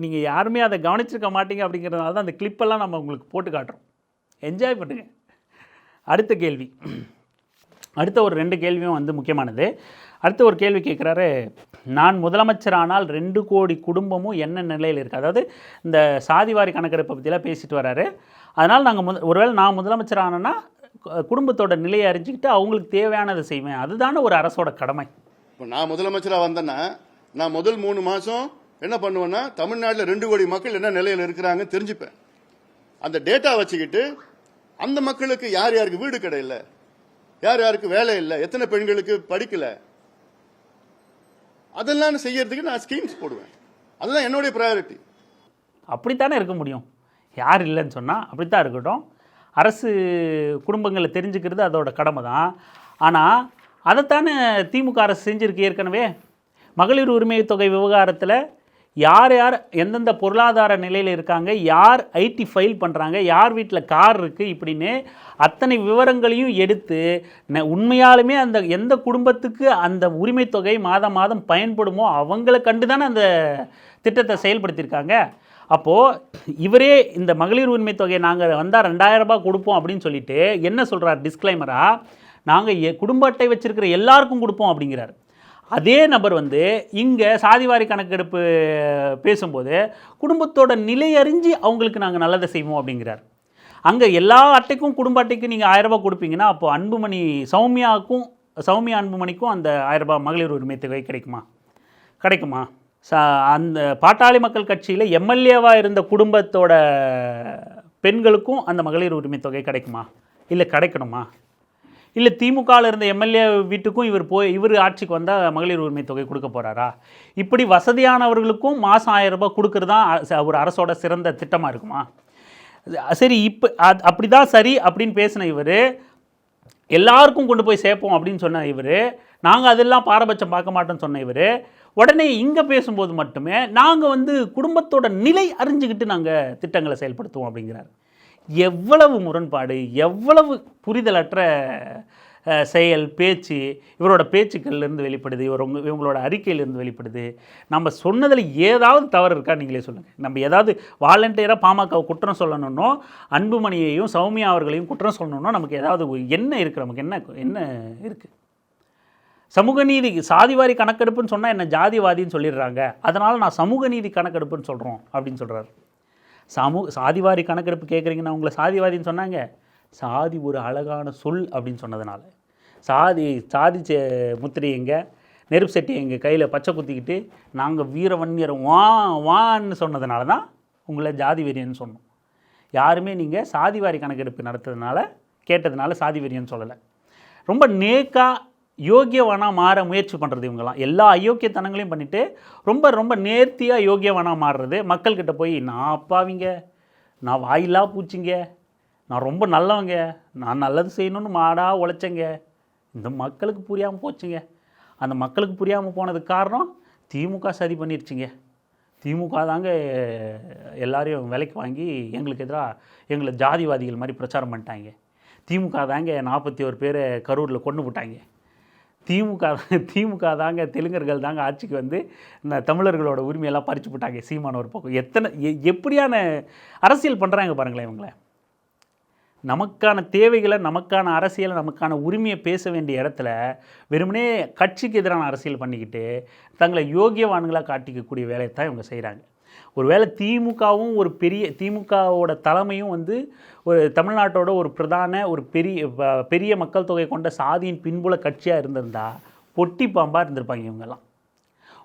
A: நீங்கள் யாருமே அதை கவனிச்சிருக்க மாட்டீங்க. அப்படிங்கிறதுனால தான் அந்த கிளிப்பெல்லாம் நம்ம உங்களுக்கு போட்டு காட்டுறோம். என்ஜாய் பண்ணுங்க. அடுத்த கேள்வி, அடுத்த ஒரு 2 கேள்வியும் முக்கியமானது. அடுத்த ஒரு கேள்வி கேட்குறாரு, நான் முதலமைச்சரானால் 2 கோடி குடும்பமும் என்ன நிலையில் இருக்குது? அதாவது இந்த சாதிவாரி கணக்கெடுப்பை பற்றிலாம் பேசிட்டு வராரு. அதனால் நாங்கள் ஒருவேளை நான் முதலமைச்சர் ஆனேன்னா குடும்பத்தோட நிலையை அறிஞ்சிக்கிட்டு அவங்களுக்கு தேவையானதை செய்வேன். அதுதானே ஒரு அரசோட கடமை.
B: இப்போ நான் முதலமைச்சராக வந்தேன்னா நான் முதல் 3 மாதம் என்ன பண்ணுவேன்னா தமிழ்நாட்டில் 2 கோடி மக்கள் என்ன நிலையில் இருக்கிறாங்கன்னு தெரிஞ்சுப்பேன். அந்த டேட்டா வச்சுக்கிட்டு அந்த மக்களுக்கு யார் யாருக்கு வீடு கிடையில, யார் யாருக்கு வேலை இல்லை, எத்தனை பெண்களுக்கு படிக்கல, அதெல்லாம் செய்யறதுக்கு நான் ஸ்கீம்ஸ் போடுவேன். அதுதான் என்னுடைய ப்ரையாரிட்டி.
A: அப்படித்தானே இருக்க முடியும். யார் இல்லைன்னு சொன்னால் அப்படித்தான் இருக்கட்டும். அரசு குடும்பங்களை தெரிஞ்சுக்கிறது அதோட கடமை தான். ஆனால் அதைத்தானே திமுக அரசு செஞ்சுருக்கு ஏற்கனவே. மகளிர் உரிமை தொகை விவகாரத்தில் யார் யார் எந்தெந்த பொருளாதார நிலையில் இருக்காங்க, யார் ஐடி ஃபைல் பண்ணுறாங்க, யார் வீட்டில் கார் இருக்குது, இப்படின்னு அத்தனை விவரங்களையும் எடுத்து உண்மையாலுமே அந்த எந்த குடும்பத்துக்கு அந்த உரிமை தொகை மாதம் மாதம் பயன்படுமோ அவங்களை கண்டு தானே அந்த திட்டத்தை செயல்படுத்தியிருக்காங்க. அப்போது இவரே இந்த மகளிர் உரிமை தொகையை நாங்கள் வந்தால் 2000 ரூபாய் கொடுப்போம் அப்படின்னு சொல்லிட்டு என்ன சொல்கிறார் டிஸ்க்ளைமராக, நாங்கள் குடும்ப அட்டை வச்சுருக்கிற எல்லாருக்கும் கொடுப்போம் அப்படிங்கிறார். அதே நபர் இங்கே சாதிவாரி கணக்கெடுப்பு பேசும்போது குடும்பத்தோட நிலை அறிஞ்சு அவங்களுக்கு நாங்கள் நல்லதை செய்வோம் அப்படிங்கிறார். அங்கே எல்லா அட்டைக்கும் குடும்ப அட்டைக்கும் நீங்கள் 1000 ரூபாய் கொடுப்பீங்கன்னா அப்போது அன்புமணி சௌமியா அன்புமணிக்கும் அந்த 1000 ரூபாய் மகளிர் உரிமை தொகை கிடைக்குமா? அந்த பாட்டாளி மக்கள் கட்சியில் எம்எல்ஏவாக இருந்த குடும்பத்தோட பெண்களுக்கும் அந்த மகளிர் உரிமை தொகை கிடைக்குமா? இல்லை கிடைக்கணுமா? இல்லை திமுகவில் இருந்த எம்எல்ஏ வீட்டுக்கும் இவர் ஆட்சிக்கு வந்தால் மகளிர் உரிமை தொகை கொடுக்க போகிறாரா? இப்படி வசதியானவர்களுக்கும் மாதம் 1000 ரூபாய் கொடுக்குறது தான் ஒரு அரசோட சிறந்த திட்டமாக இருக்குமா? சரி, இப்போ அப்படி தான் சரி அப்படின்னு பேசின இவர், எல்லாருக்கும் கொண்டு போய் சேர்ப்போம் அப்படின்னு சொன்ன இவர், நாங்கள் அதெல்லாம் பாரபட்சம் பார்க்க மாட்டோம்னு சொன்ன இவர், உடனே இங்கே பேசும்போது மட்டுமே நாங்கள் குடும்பத்தோட நிலை அறிஞ்சிக்கிட்டு நாங்கள் திட்டங்களை செயல்படுத்துவோம் அப்படிங்கிறார். எவ்வளவு முரண்பாடு, எவ்வளவு புரிதலற்ற செயல், பேச்சு இவரோட பேச்சுக்கள்லேருந்து வெளிப்படுது, இவங்களோட அறிக்கையிலேருந்து வெளிப்படுது. நம்ம சொன்னதில் ஏதாவது தவறு இருக்கா நீங்களே சொல்லுங்கள். நம்ம ஏதாவது வாலண்டியராக பாமகவை குற்றம் சொல்லணுன்னோ, அன்புமணியையும் சௌமியா அவர்களையும் குற்றம் சொல்லணுன்னோ நமக்கு ஏதாவது என்ன இருக்குது? நமக்கு என்ன இருக்குது? சமூக நீதி சாதிவாரி கணக்கெடுப்புன்னு சொன்னால் என்ன ஜாதிவாதின்னு சொல்லிடுறாங்க, அதனால் நான் சமூக நீதி கணக்கெடுப்புன்னு சொல்கிறோம் அப்படின்னு சொல்கிறார். சாதிவாரி கணக்கெடுப்பு கேட்குறீங்கன்னா உங்களை சாதிவாதின்னு சொன்னாங்க. சாதி ஒரு அழகான சொல் அப்படின்னு சொன்னதுனால, சாதி முத்திரை எங்கே, நெருப்பு சட்டி எங்கள் கையில் பச்சை குத்திக்கிட்டு நாங்கள் வீரவன்னியர் வான்னு சொன்னதுனால தான் உங்களை ஜாதி வெறியன்னு சொன்னோம். யாருமே நீங்கள் சாதிவாரி கணக்கெடுப்பு நடத்துறதுனால கேட்டதுனால சாதி வெறியன்னு சொல்லலை. ரொம்ப நேக்காக யோக்கியவானாக மாற முயற்சி பண்ணுறது இவங்கெல்லாம். எல்லா அயோக்கியத்தனங்களையும் பண்ணிவிட்டு ரொம்ப நேர்த்தியாக யோக்கியவானாக மாறுறது. மக்கள்கிட்ட போய் நான் அப்பாவிங்க, நான் வாயிலா பூச்சிங்க, நான் ரொம்ப நல்லவங்க, நான் நல்லது செய்யணும்னு மாடாக உழைச்சேங்க, இந்த மக்களுக்கு புரியாமல் போச்சுங்க. அந்த மக்களுக்கு புரியாமல் போனதுக்கு காரணம் திமுக சதி பண்ணிருச்சுங்க. திமுக தாங்க எல்லாரையும் விலைக்கு வாங்கி எங்களுக்கு எதிராக எங்களை ஜாதிவாதிகள் மாதிரி பிரச்சாரம் பண்ணிட்டாங்க. திமுக தாங்க 41 பேரை கரூரில் கொண்டு போட்டாங்க. திமுக தாங்க தெலுங்கர்கள் தாங்க ஆட்சிக்கு வந்து இந்த தமிழர்களோட உரிமையெல்லாம் பறிச்சு போட்டாங்க. சீமான ஒரு பக்கம் எப்படியான அரசியல் பண்ணுறாங்க பாருங்களேன் இவங்கள. நமக்கான தேவைகளை, நமக்கான அரசியலை, நமக்கான உரிமையை பேச வேண்டிய இடத்துல வெறுமனே கட்சிக்கு எதிரான அரசியல் பண்ணிக்கிட்டு தங்களை யோகியவான்களாக காட்டிக்கக்கூடிய வேலையை தான் இவங்க செய்கிறாங்க. ஒருவேளை திமுகவும் திமுகவோட தலைமையும் வந்து ஒரு தமிழ்நாட்டோட ஒரு பிரதான ஒரு பெரிய மக்கள் தொகை கொண்ட சாதியின் பின்புல கட்சியாக இருந்திருந்தால் பொட்டி பாம்பாக இருந்திருப்பாங்க இவங்கெல்லாம்.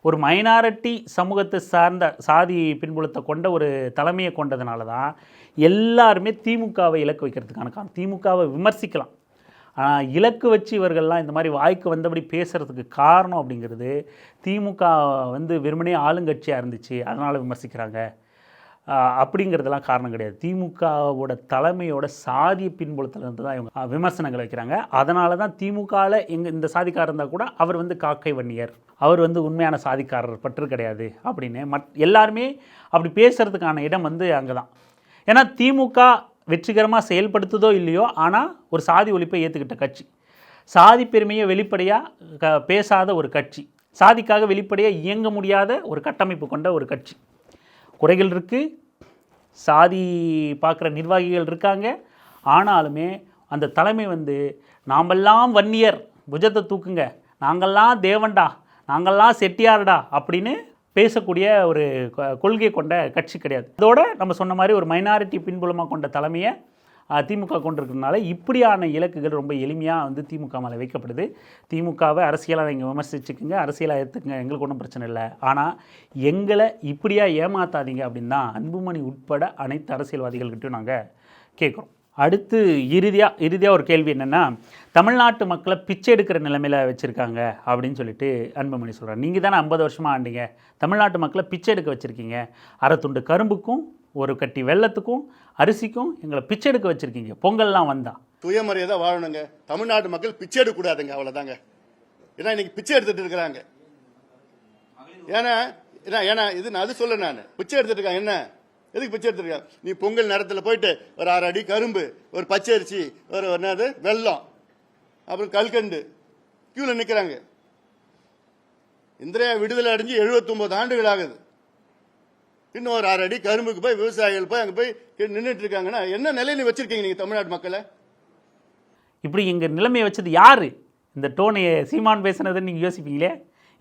A: ஒரு மைனாரிட்டி சமூகத்தை சார்ந்த சாதி பின்புலத்தை கொண்ட ஒரு தலைமையை கொண்டதுனால தான் எல்லாருமே திமுகவை இலக்கு வைக்கிறதுக்கான காரணம். திமுகவை விமர்சிக்கலாம், ஆனால் இலக்கு வச்சு இவர்கள்லாம் இந்த மாதிரி வாய்க்கு வந்தபடி பேசுகிறதுக்கு காரணம் அப்படிங்கிறது திமுக வந்து வெறுமனே ஆளுங்கட்சியாக இருந்துச்சு அதனால் விமர்சிக்கிறாங்க அப்படிங்கிறதெல்லாம் காரணம் கிடையாது. திமுகவோட தலைமையோட சாதிய பின்புலத்திலிருந்து தான் இவங்க விமர்சனங்கள் வைக்கிறாங்க. அதனால தான் திமுகவில் இந்த சாதிக்காரர் இருந்தால் கூட அவர் வந்து காக்கை வன்னியர், அவர் வந்து உண்மையான சாதிக்காரர் பற்று கிடையாது அப்படின்னு எல்லாருமே அப்படி பேசுகிறதுக்கான இடம் வந்து அங்கே தான். ஏன்னா திமுக வெற்றிகரமாக செயல்படுத்துதோ இல்லையோ, ஆனால் ஒரு சாதி ஒழிப்பை ஏற்றுக்கிட்ட கட்சி, சாதி பெருமையை வெளிப்படையாக பேசாத ஒரு கட்சி, சாதிக்காக வெளிப்படையாக இயங்க முடியாத ஒரு கட்டமைப்பு கொண்ட ஒரு கட்சி. குறைகள் இருக்குது, சாதி பார்க்குற நிர்வாகிகள் இருக்காங்க, ஆனாலுமே அந்த தலைமை வந்து நாமெல்லாம் வன்னியர், புஜத்தை தூக்குங்க, நாங்கள்லாம் தேவன்டா, நாங்கள்லாம் செட்டியார்டா அப்படின்னு பேசக்கூடிய ஒரு கொள்கை கொண்ட கட்சி கிடையாது. அதோட நம்ம சொன்ன மாதிரி ஒரு மைனாரிட்டி பின்புலமாக கொண்ட தலைமையை திமுக கொண்டிருக்கிறதுனால இப்படியான இலக்குகள் ரொம்ப எளிமையாக வந்து திமுக மேலே வைக்கப்படுது. திமுகவை அரசியலாக நீங்கள் விமர்சிச்சுக்குங்க, அரசியலாக எடுத்துக்கங்க, எங்களுக்கு ஒன்றும் பிரச்சனை இல்லை, ஆனால் எங்களை இப்படியாக ஏமாத்தாதீங்க அப்படின்னு தான் அன்புமணி உட்பட அனைத்து அரசியல்வாதிகள்கிட்டையும் நாங்கள் கேட்குறோம். அடுத்து இறுதியாக ஒரு கேள்வி என்னென்னா, தமிழ்நாட்டு மக்களை பிச்சை எடுக்கிற நிலைமையில் வச்சுருக்காங்க அப்படின்னு சொல்லிட்டு அன்புமணி சொல்கிறார். நீங்கள் தானே 50 வருஷமாக ஆண்டீங்க, தமிழ்நாட்டு மக்களை பிச்சை எடுக்க வச்சுருக்கீங்க, அரை துண்டு கரும்புக்கும் ஒரு கட்டி வெள்ளத்துக்கும் அரிசிக்கும் எங்களை பிச்சை எடுக்க வச்சுருக்கீங்க, பொங்கல்லாம் வந்தா.
B: சுயமரியாதை வாழணுங்க. தமிழ்நாட்டு மக்கள் பிச்சை எடுக்கக்கூடாதுங்க, அவ்வளோதாங்க. ஏன்னா இன்னைக்கு பிச்சை எடுத்துட்டு இருக்கிறாங்க. ஏன்னா இது நான் அது சொல்ல, நான் பிச்சை எடுத்துட்டு இருக்காங்க. என்ன எதுக்கு பிச்சை எடுத்துருக்காங்க? நீ பொங்கல் நேரத்தில் போயிட்டு ஒரு 6 அடி கரும்பு, ஒரு பச்சை அரிசி, ஒரு என்னது வெல்லம், அப்புறம் கல்கண்டு கியூல நிற்கிறாங்க. இந்தியா விடுதலை அடைஞ்சு 79 ஆண்டுகள் ஆகுது. இன்னும் ஒரு 6 அடி கரும்புக்கு போய் விவசாயிகள் போய் அங்கே போய் நின்றுட்டு இருக்காங்கன்னா என்ன நிலையில வச்சிருக்கீங்க நீங்க தமிழ்நாட்டு மக்களை?
A: இப்படி எங்கள் நிலைமையை வச்சது யார்? இந்த டோனையை சீமான் பேசுனதுன்னு நீங்கள் யோசிப்பீங்களே,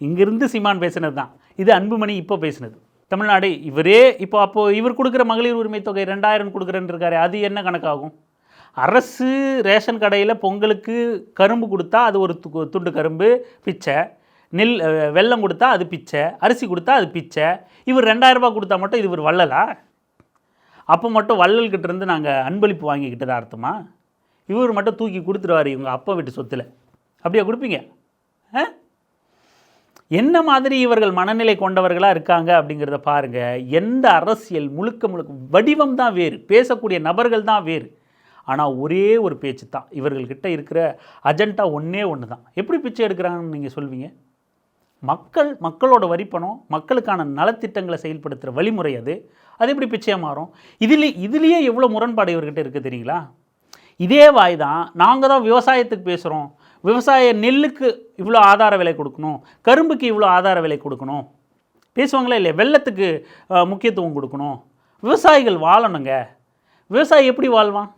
A: இங்கிருந்து சீமான் பேசுனது தான். இது அன்புமணி இப்போ பேசுனது. தமிழ்நாடு இவரே அப்போது இவர் கொடுக்குற மகளிர் உரிமை தொகை 2000 கொடுக்குறேன்னு இருக்காரு, அது என்ன கணக்காகும்? அரசு ரேஷன் கடையில் பொங்கலுக்கு கரும்பு கொடுத்தா அது ஒரு துண்டு கரும்பு பிச்சை, வெல்லம் கொடுத்தா அது பிச்சை, அரிசி கொடுத்தா அது பிச்சை. இவர் 2000 ரூபாய் கொடுத்தா மட்டும் இது இவர் வள்ளலா? அப்போ மட்டும் வள்ளல்கிட்ட இருந்து நாங்கள் அன்பளிப்பு வாங்கிக்கிட்டதா அர்த்தமா? இவர் மட்டும் தூக்கி கொடுத்துருவார் இவங்க அப்பா வீட்டு சொத்தில், அப்படியே கொடுப்பீங்க? என்ன மாதிரி இவர்கள் மனநிலை கொண்டவர்களாக இருக்காங்க அப்படிங்கிறத பாருங்கள். எந்த அரசியல் முழுக்க வடிவம் தான் வேறு, பேசக்கூடிய நபர்கள் தான் வேறு, ஆனால் ஒரே ஒரு பேச்சு தான். இவர்கள்கிட்ட இருக்கிற அஜெண்டா ஒன்று தான். எப்படி பிச்சை எடுக்கிறாங்கன்னு நீங்கள் சொல்வீங்க? மக்களோட வரிப்பணம், மக்களுக்கான நலத்திட்டங்களை செயல்படுத்துகிற வழிமுறை அது எப்படி பிச்சையாக மாறும்? இதுலேயே எவ்வளோ முரண்பாடு இவர்கிட்ட இருக்குது தெரியுங்களா? இதே வாய் தான் நாங்கள் தான் விவசாயத்துக்கு பேசுகிறோம், விவசாய நெல்லுக்கு இவ்வளோ ஆதார விலை கொடுக்கணும், கரும்புக்கு இவ்வளோ ஆதார விலை கொடுக்கணும் பேசுவாங்களே இல்லையா? வெள்ளத்துக்கு முக்கியத்துவம் கொடுக்கணும், விவசாயிகள் வாழணுங்க. விவசாயி எப்படி வாழ்வான்?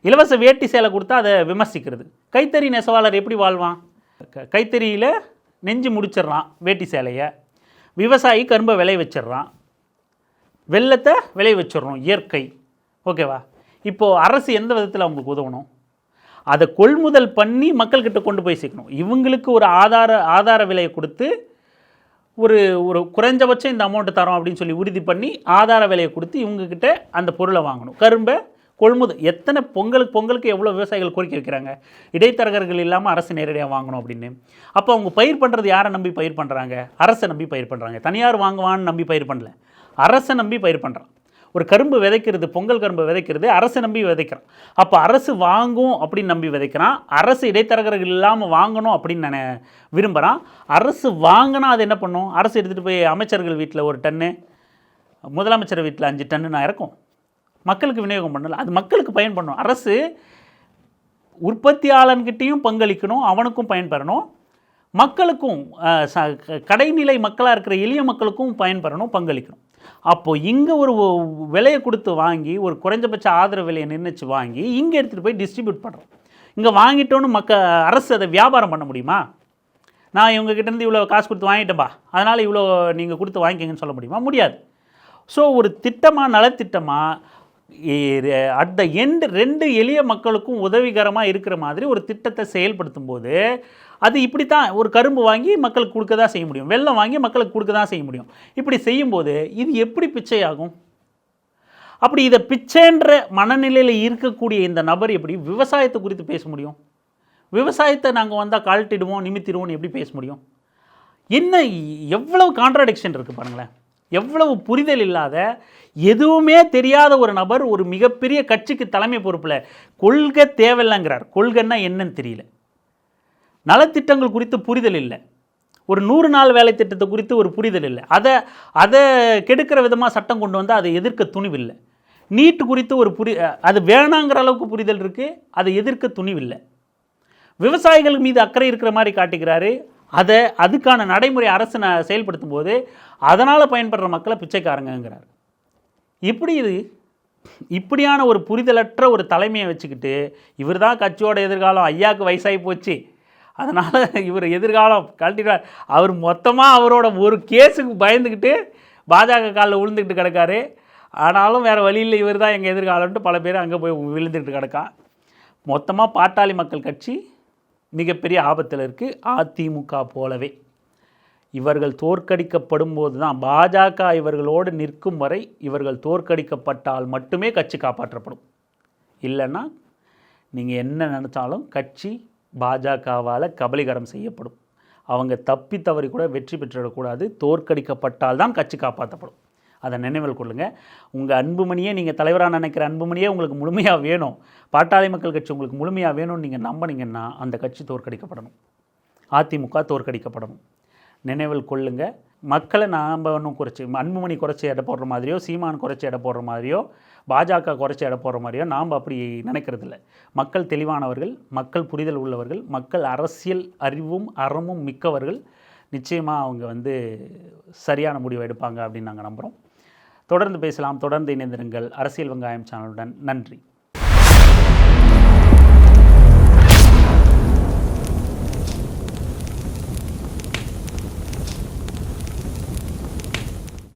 A: இலவச வேட்டி சேலை கொடுத்தா அதை விமர்சிக்கிறது. கைத்தறி நெசவாளர் எப்படி வாழ்வான்? கைத்தறியில் நெஞ்சு முடிச்சிட்றான் வேட்டி சேலையை, விவசாயி கரும்பை விளைய வச்சிட்றான், வெள்ளத்தை விளைய வச்சிட்றோம், இயற்கை. ஓகேவா? இப்போது அரசு எந்த விதத்தில் அவங்களுக்கு உதவணும்? அதை கொள்முதல் பண்ணி மக்கள்கிட்ட கொண்டு போய் சேர்க்கணும். இவங்களுக்கு ஒரு ஆதார விலையை கொடுத்து ஒரு குறைஞ்சபட்சம் இந்த அமௌண்ட்டு தரோம் அப்படின்னு சொல்லி உறுதி பண்ணி ஆதார விலையை கொடுத்து இவங்கக்கிட்ட அந்த பொருளை வாங்கணும். கரும்பை கொள்முதல் எத்தனை பொங்கலுக்கு எவ்வளோ விவசாயிகள் கோரிக்கை வைக்கிறாங்க, இடைத்தரகர்கள் இல்லாமல் அரசு நேரடியாக வாங்கணும் அப்படின்னு. அப்போ அவங்க பயிர் பண்ணுறது யாரை நம்பி பயிர் பண்ணுறாங்க? அரசை நம்பி பயிர் பண்ணுறாங்க. தனியார் வாங்குவான்னு நம்பி பயிர் பண்ணல, அரசை நம்பி பயிர் பண்ணுறான். ஒரு கரும்பு விதைக்கிறது, பொங்கல் கரும்பு விதைக்கிறது அரசு நம்பி விதைக்கிறான். அப்போ அரசு வாங்கும் அப்படின்னு நம்பி விதைக்கிறான். அரசு இடைத்தரகர்கள் இல்லாமல் வாங்கணும் அப்படின்னு விரும்புகிறான். அரசு வாங்கினா அது என்ன பண்ணும்? அரசு எடுத்துகிட்டு போய் அமைச்சர்கள் வீட்டில் 1 டன்னு, முதலமைச்சர் வீட்டில் 5 டன்னு நான் இறக்கும். மக்களுக்கு விநியோகம் பண்ணல, அது மக்களுக்கு பயன் பண்ணும். அரசு உற்பத்தியாளன்கிட்டையும் பங்களிக்கணும், அவனுக்கும் பயன்பெறணும், மக்களுக்கும் கடைநிலை மக்களாக இருக்கிற எளிய மக்களுக்கும் பயன்பெறணும், பங்களிக்கணும். அப்போது இங்கே ஒரு விலையை கொடுத்து வாங்கி, ஒரு குறைஞ்சபட்ச ஆதரவு விலையை நிர்ணயிச்சு வாங்கி இங்கே எடுத்துகிட்டு போய் டிஸ்ட்ரிபியூட் பண்ணுறோம். இங்கே வாங்கிட்டோன்னு அரசு அதை வியாபாரம் பண்ண முடியுமா? நான் இவங்ககிட்டேருந்து இவ்வளோ காசு கொடுத்து வாங்கிட்டேன்பா, அதனால் இவ்வளோ நீங்கள் கொடுத்து வாங்கிக்கங்கன்னு சொல்ல முடியுமா? முடியாது. ஸோ ஒரு திட்டமாக, நலத்திட்டமாக அட் த எண்ட் 2 எளிய மக்களுக்கும் உதவிகரமாக இருக்கிற மாதிரி ஒரு திட்டத்தை செயல்படுத்தும் போது அது இப்படி தான் ஒரு கரும்பு வாங்கி மக்களுக்கு கொடுக்க தான் செய்ய முடியும், வெல்லம் வாங்கி மக்களுக்கு கொடுக்க தான் செய்ய முடியும். இப்படி செய்யும்போது இது எப்படி பிச்சையாகும்? அப்படி இதை பிச்சைன்ற மனநிலையில் இருக்கக்கூடிய இந்த நபர் எப்படி விவசாயத்தை குறித்து பேச முடியும்? விவசாயத்தை நாங்கள் வந்தால் கழட்டிடுவோம், நிமித்திடுவோம்னு எப்படி பேச முடியும்? என்ன எவ்வளவு கான்ட்ராடிக்ஷன் இருக்குது பாருங்களேன். எவ்வளவு புரிதல் இல்லாத, எதுவுமே தெரியாத ஒரு நபர் ஒரு மிகப்பெரிய கட்சிக்கு தலைமை பொறுப்பில் கொள்கை தேவையில்லைங்கிறார். கொள்கைன்னா என்னன்னு தெரியல, நலத்திட்டங்கள் குறித்து புரிதல் இல்லை, ஒரு 100 நாள் வேலை திட்டத்தை குறித்து ஒரு புரிதல் இல்லை, அதை கெடுக்கிற விதமாக சட்டம் கொண்டு வந்தால் அதை எதிர்க்க துணிவில்லை. நீட்டு குறித்து ஒரு அது வேணாங்கிற அளவுக்கு புரிதல் இருக்குது, அதை எதிர்க்க துணிவில்லை. விவசாயிகள் மீது அக்கறை இருக்கிற மாதிரி காட்டுகிறாரு, அதுக்கான நடைமுறை அரசு செயல்படுத்தும் போது அதனால் பயன்படுற மக்களை பிச்சைக்காரங்கிறார். இப்படியான ஒரு புரிதலற்ற ஒரு தலைமையை வச்சுக்கிட்டு இவர் தான் கட்சியோட எதிர்காலம், ஐயாவுக்கு வயசாகி போச்சு, அதனால் இவர் எதிர்காலம் கழட்டிடுவார், அவர் மொத்தமாக அவரோட ஒரு கேஸுக்கு பயந்துக்கிட்டு பாஜக காலில் விழுந்துக்கிட்டு கிடக்காரு. ஆனாலும் வேறு வழியில் இவர் தான் எங்கள் எதிர்காலம்ட்டு பல பேர் அங்கே போய் விழுந்துக்கிட்டு கிடக்கான். மொத்தமாக பாட்டாளி மக்கள் கட்சி மிகப்பெரிய ஆபத்தில் இருக்குது. அதிமுக போலவே இவர்கள் தோற்கடிக்கப்படும் போது தான், பாஜக இவர்களோடு நிற்கும் வரை இவர்கள் தோற்கடிக்கப்பட்டால் மட்டுமே கட்சி காப்பாற்றப்படும். இல்லைன்னா நீங்கள் என்ன நினச்சாலும் கட்சி பாஜகவால் கபலீகரம் செய்யப்படும். அவங்க தப்பி தவறி கூட வெற்றி பெற்றுவிடக்கூடாது. தோற்கடிக்கப்பட்டால் தான் கட்சி காப்பாற்றப்படும். அதை நினைவில் கொள்ளுங்கள். உங்கள் அன்புமணியே, நீங்கள் தலைவராக நினைக்கிற அன்புமணியே உங்களுக்கு முழுமையாக வேணும், பாட்டாளி மக்கள் கட்சி உங்களுக்கு முழுமையாக வேணும்னு நீங்கள் நம்பினீங்கன்னா அந்த கட்சி தோற்கடிக்கப்படணும், அதிமுக தோற்கடிக்கப்படணும். நினைவில் கொள்ளுங்கள். மக்களை நாம் ஒன்றும் அன்புமணி குறைச்சி எடை போடுற மாதிரியோ, சீமான் குறைச்சி எடை போடுற மாதிரியோ, பாஜக குறைச்சி எடை போடுற மாதிரியோ நாம் அப்படி நினைக்கிறதில்ல. மக்கள் தெளிவானவர்கள், மக்கள் புரிதல் உள்ளவர்கள், மக்கள் அரசியல் அறிவும் அறமும் மிக்கவர்கள். நிச்சயமாக அவங்க சரியான முடிவை எடுப்பாங்க அப்படின்னு நாங்கள் நம்புகிறோம். தொடர்ந்து பேசலாம், தொடர்ந்து இணைந்திருங்கள் அரசியல் வெங்காயம் சேனலுடன். நன்றி.